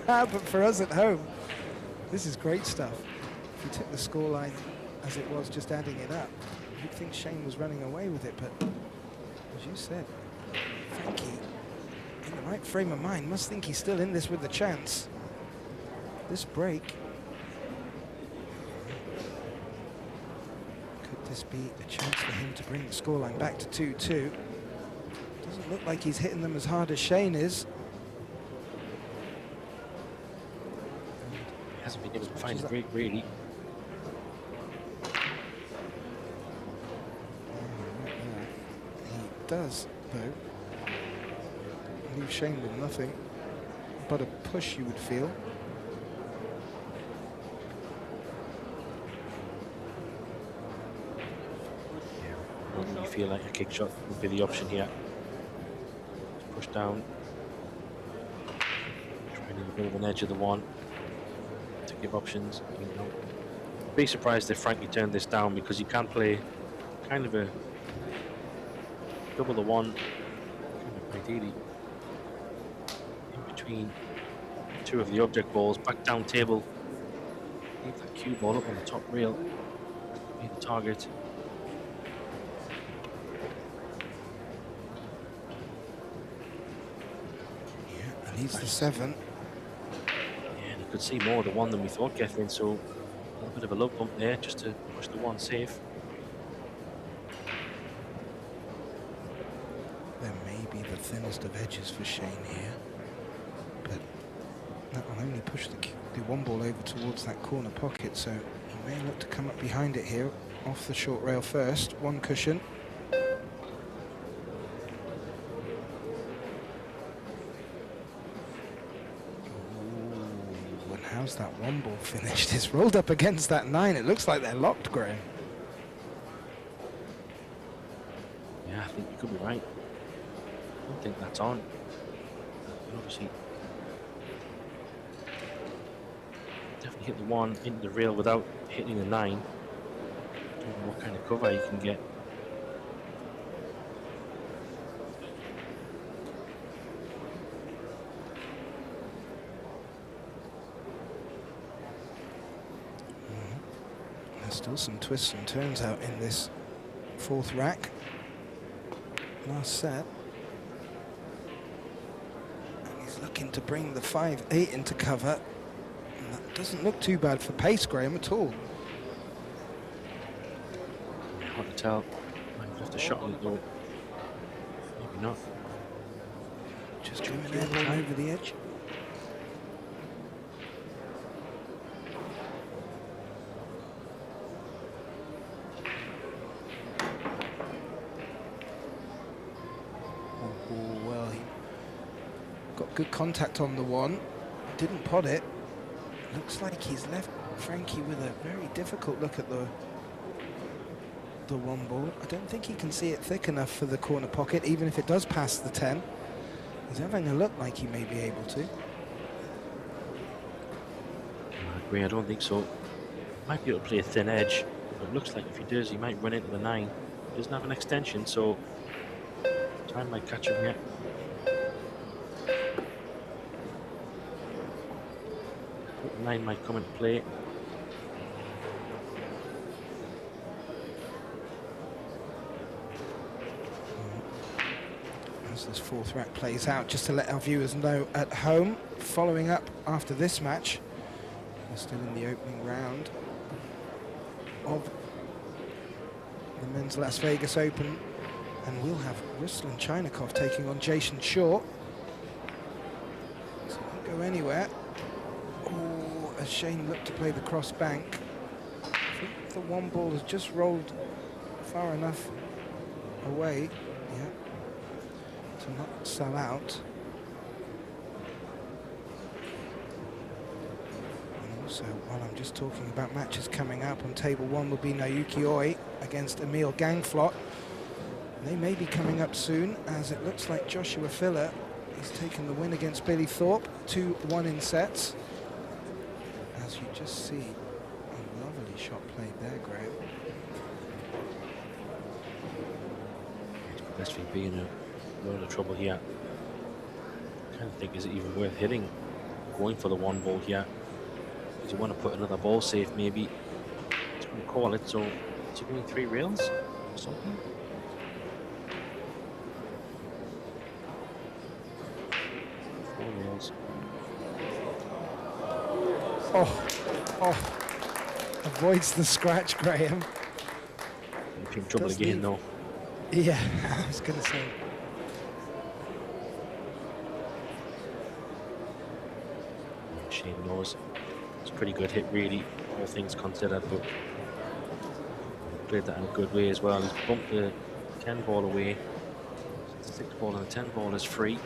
but for us at home, this is great stuff. If you took the scoreline as it was, just adding it up, you'd think Shane was running away with it, but as you said, Frankie, in the right frame of mind, must think he's still in this with a chance. This break, could this be a chance for him to bring the scoreline back to 2-2? Doesn't look like he's hitting them as hard as Shane is. He hasn't been able to find a break, really. He does, though. Leave Shane with nothing but a push, you would feel. You feel like a kick shot would be the option here. Push down. Trying to get a bit of an edge of the one to give options. You know, be surprised if Frankie turned this down, because you can play kind of a double the one, kind of ideally in between two of the object balls, back down table, leave that cue ball up on the top rail, be the target. Yeah, and he's the 7. Yeah, and you could see more of the one than we thought, Gethin, so a little bit of a low bump there just to push the one safe. There may be the thinnest of edges for Shane here, but that will only push the one ball over towards that corner pocket, so he may look to come up behind it here, off the short rail first, one cushion. Ooh, and how's that one ball finished? It's rolled up against that 9. It looks like they're locked, Graham. Yeah, I think you could be right. I don't think that's on. And obviously, definitely hit the one into the rail without hitting the 9. Don't know what kind of cover you can get. There's still some twists and turns out in this 4th rack. Last set. And he's looking to bring the 5-8 into cover. And that doesn't look too bad for pace, Graham, at all. Hard to tell. Might have left a shot on it though. Maybe not. Just trimming it over the edge. Well, he got good contact on the one, didn't pot it, Looks like he's left Frankie with a very difficult look at the one ball. I don't think he can see it thick enough for the corner pocket, even if it does pass the 10. He's having a look like he may be able to. I agree, I don't think so. Might be able to play a thin edge, but it looks like if he does, he might run into the 9. He doesn't have an extension, so time might catch him yet. The 9 might come into play. As this fourth rack plays out, just to let our viewers know at home, following up after this match, we're still in the opening round of the men's Las Vegas Open, and we'll have Ruslan Chynakov taking on Jason Shaw. So it won't go anywhere. Oh, as Shane looked to play the cross bank, I think the one ball has just rolled far enough away, yeah, to not sell out. So while I'm just talking about matches coming up, on table 1 will be Naoki Oi against Emil Gangflot. They may be coming up soon, as it looks like Joshua Filler has taken the win against Billy Thorpe, 2-1 in sets. As you just see, a lovely shot played there, Graham. SVP in a load of trouble here. I kind of think, is it even worth hitting, going for the one ball here? Because you want to put another ball safe, maybe. He's going to call it, so is he going 3 rails or something? Oh, avoids the scratch, Graham. He's in trouble again, though. Yeah, I was going to say. Shane knows. It's a pretty good hit, really, all things considered, but played that in a good way as well. He's bumped the 10 ball away. The 6 ball and the 10 ball is free.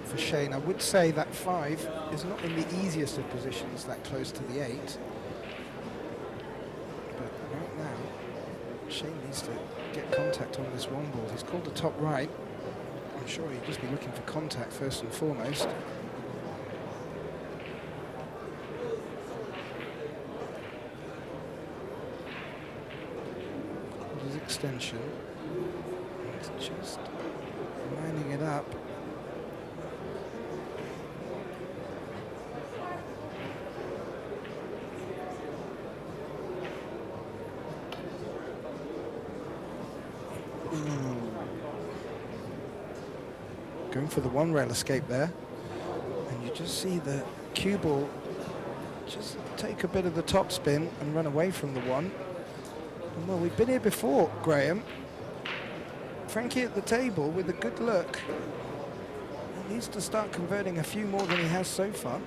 For Shane, I would say that 5 is not in the easiest of positions, that close to the 8. But right now, Shane needs to get contact on this one ball. He's called the top right. I'm sure he'd just be looking for contact first and foremost. Called his extension. He's just lining it up. Going for the one rail escape there, and you just see the cue ball just take a bit of the top spin and run away from the one. And well, we've been here before, Graham. Frankie at the table with a good look. He needs to start converting a few more than he has so far.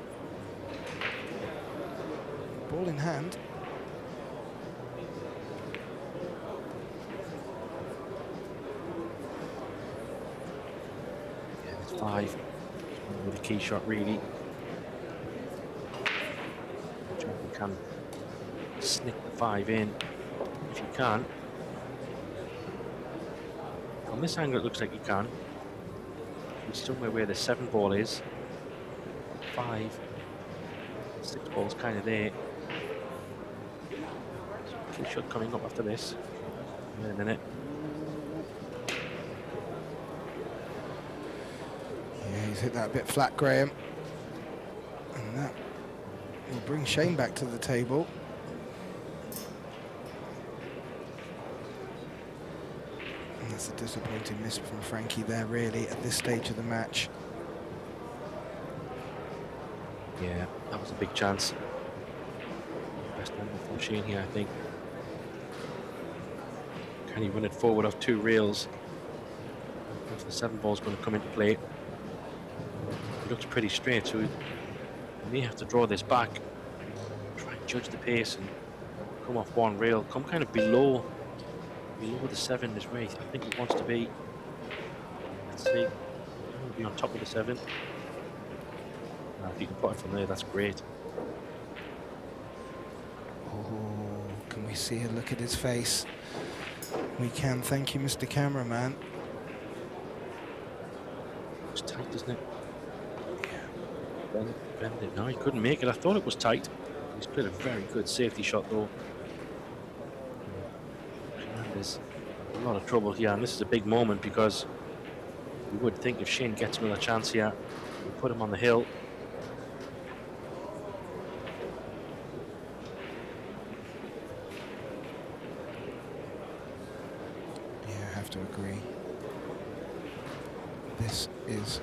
Ball in hand. 5 with a key shot, really. You can snick the 5 in if you can. From this angle, it looks like you can. He's somewhere where the 7 ball is. 5, 6 ball's kind of there. So key shot coming up after this. In a minute. He's hit that a bit flat, Graham, and that will bring Shane back to the table. And that's a disappointing miss from Frankie there, really, at this stage of the match. Yeah, that was a big chance. Best number from Shane here, I think. Can he run it forward off 2 rails? If the 7 ball's going to come into play. It looks pretty straight, so we may have to draw this back, try and judge the pace and come off 1 rail, come kind of below the 7 is where I think he wants to be. see. Be on top of the 7. Now, if you can put it from there, that's great. Oh, can we see a look at his face? We can. Thank you, Mr. Cameraman. It's tight, isn't it? Yeah. Bend it. No, he couldn't make it. I thought it was tight. He's played a very good safety shot, though. Hernandez, a lot of trouble here, and this is a big moment because you would think if Shane gets another chance here, we'll put him on the hill. Yeah, I have to agree. This is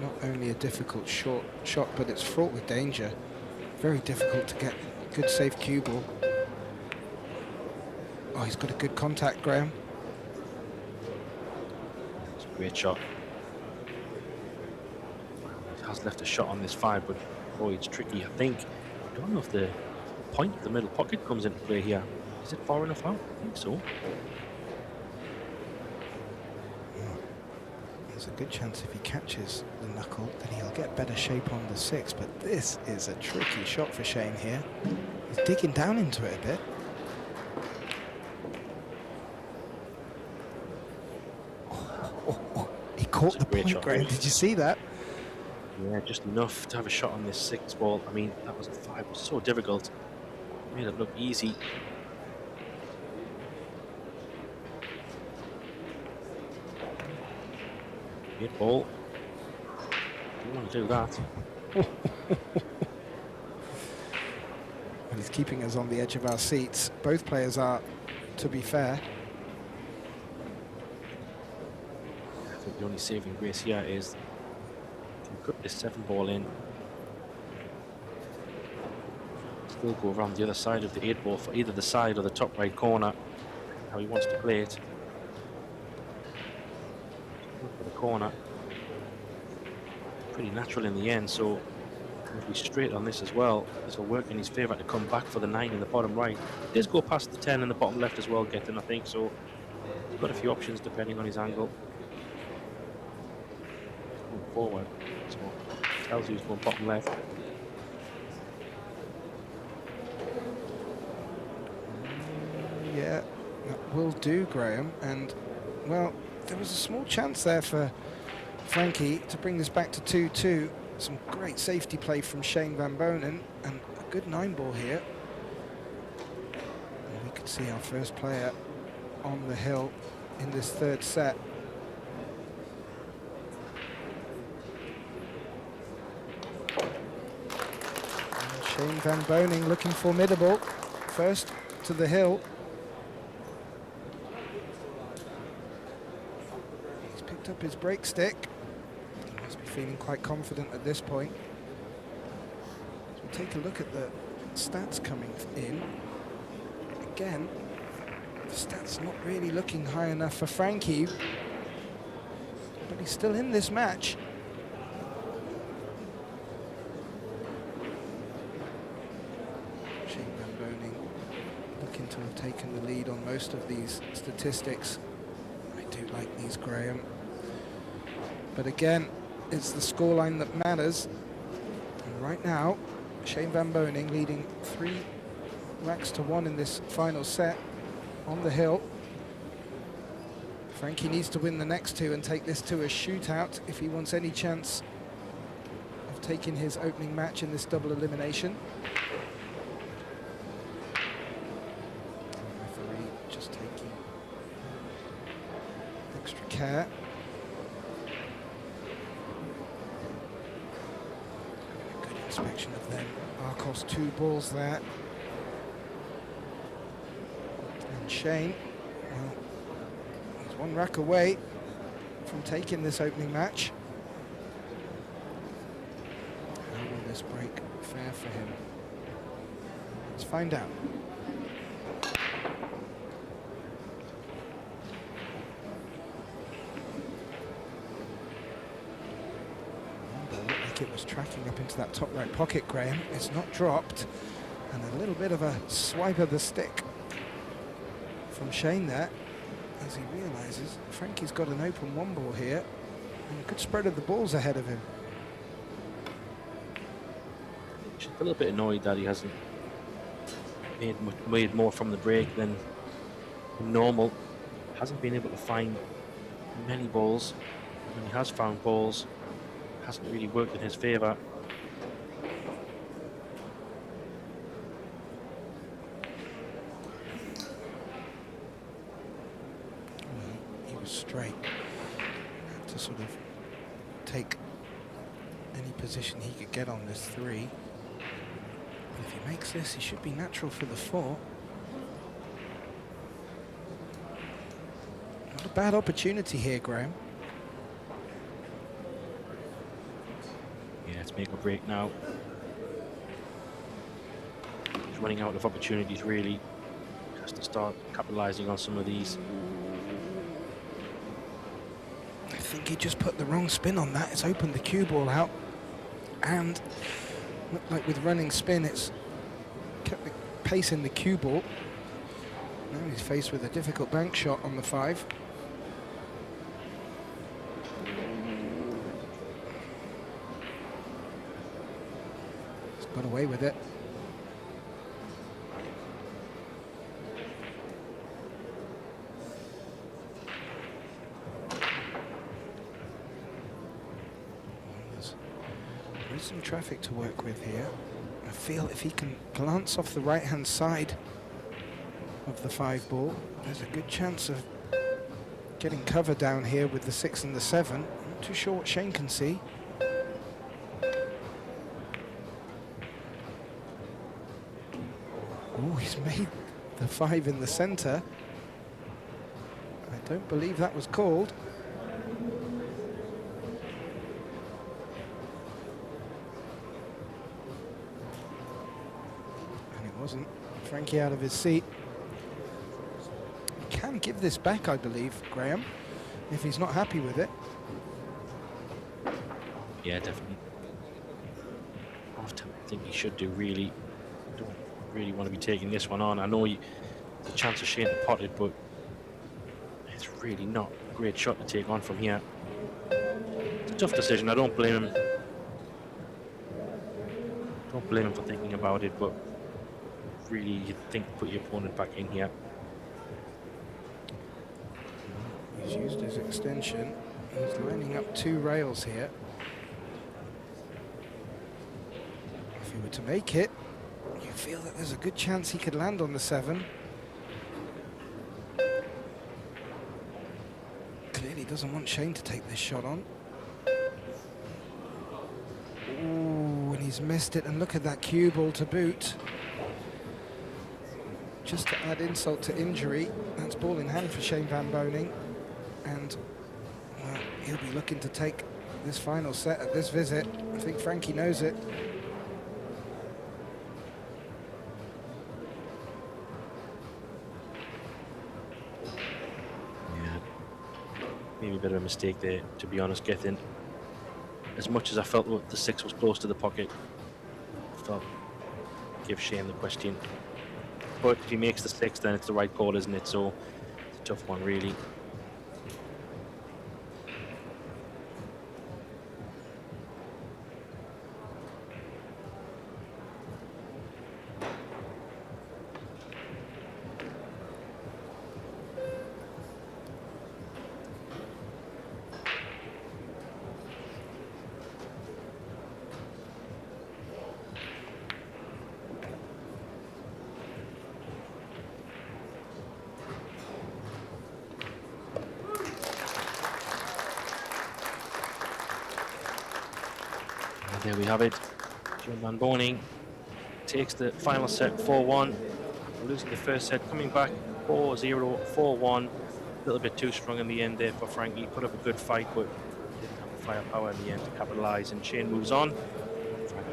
not only a difficult short shot, but it's fraught with danger. Very difficult to get a good safe cue ball. Oh, he's got a good contact, Graham. It's a great shot. He has left a shot on this 5, but boy, it's tricky. I don't know if the point of the middle pocket comes into play here. Is it far enough out? I think so. There's a good chance if he catches the knuckle, then he'll get better shape on the 6, but this is a tricky shot for Shane here. He's digging down into it a bit. He caught the point, shot, Graham. Did you see that? Yeah, just enough to have a shot on this 6 ball. I mean, that was a 5. It was so difficult. Made it look easy. Great ball. Don't want to do that. And he's keeping us on the edge of our seats. Both players are, to be fair. I think the only saving grace here is can put this 7 ball in. Still go around the other side of the 8 ball for either the side or the top right corner. How he wants to play it. For the corner. Pretty natural in the end, so if we straight on this as well, this will work in his favour to come back for the 9 in the bottom right. It does go past the 10 in the bottom left as well, getting, I think, so he's got a few options depending on his angle. Going forward, so tells you he's going bottom left. Yeah, that will do, Graham. And, well, there was a small chance there for Frankie to bring this back to 2-2. Some great safety play from Shane Van Bonen and a good 9 ball here. And we could see our first player on the hill in this 3rd set. And Shane Van Bonen looking formidable. First to the hill. He's picked up his break stick. Must be feeling quite confident at this point. So we'll take a look at the stats coming in. Again, the stats not really looking high enough for Frankie, but he's still in this match. Shane Van Boning looking to have taken the lead on most of these statistics. I do like these, Graham. But again, it's the scoreline that matters. And right now, Shane Van Boning leading 3 racks to 1 in this final set on the hill. Frankie needs to win the next 2 and take this to a shootout if he wants any chance of taking his opening match in this double elimination. The referee just taking extra care. Inspection of them. Arcos 2 balls there. And Shane, well, he's 1 rack away from taking this opening match. How will this break fare for him? Let's find out. It was tracking up into that top right pocket, Graham. It's not dropped, and a little bit of a swipe of the stick from Shane there, as he realises Frankie's got an open one ball here and a good spread of the balls ahead of him. Just a little bit annoyed that he hasn't made more from the break than normal. Hasn't been able to find many balls. When he has found balls, hasn't really worked in his favour. He was straight. Had to sort of take any position he could get on this 3. But if he makes this, he should be natural for the 4. Not a bad opportunity here, Graham. Yeah, it's make or break now. He's running out of opportunities, really. Has to start capitalising on some of these. I think he just put the wrong spin on that. It's opened the cue ball out. And looked like with running spin, it's kept the pace in the cue ball. Now he's faced with a difficult bank shot on the 5. He's got away with it. There's some traffic to work with here. I feel if he can glance off the right-hand side of the 5 ball, there's a good chance of getting cover down here with the 6 and the 7. Not too sure what Shane can see. Oh, he's made the 5 in the centre. I don't believe that was called. Wasn't. Frankie out of his seat. He can give this back, I believe, Graham, if he's not happy with it. Yeah, definitely. I think he should do, really. Don't really want to be taking this one on. I know there's a chance of Shane to pot it, but it's really not a great shot to take on from here. It's a tough decision. I don't blame him. Don't blame him for thinking about it, but really, you think put your opponent back in here. He's used his extension. He's lining up 2 rails here. If he were to make it, you feel that there's a good chance he could land on the 7. Clearly doesn't want Shane to take this shot on. Ooh, and he's missed it, and look at that cue ball to boot. Just to add insult to injury, that's ball in hand for Shane Van Boening. And, well, he'll be looking to take this final set at this visit. I think Frankie knows it. Yeah, maybe a bit of a mistake there, to be honest, getting. As much as I felt the 6 was close to the pocket, I felt give Shane the question. But if he makes the 6, then it's the right call, isn't it? So it's a tough one, really. There we have it. Shane Van Boening takes the final set 4-1. Losing the first set, coming back 4-0, 4-1. A little bit too strong in the end there for Frankie. Put up a good fight, but didn't have the firepower in the end to capitalise. And Shane moves on.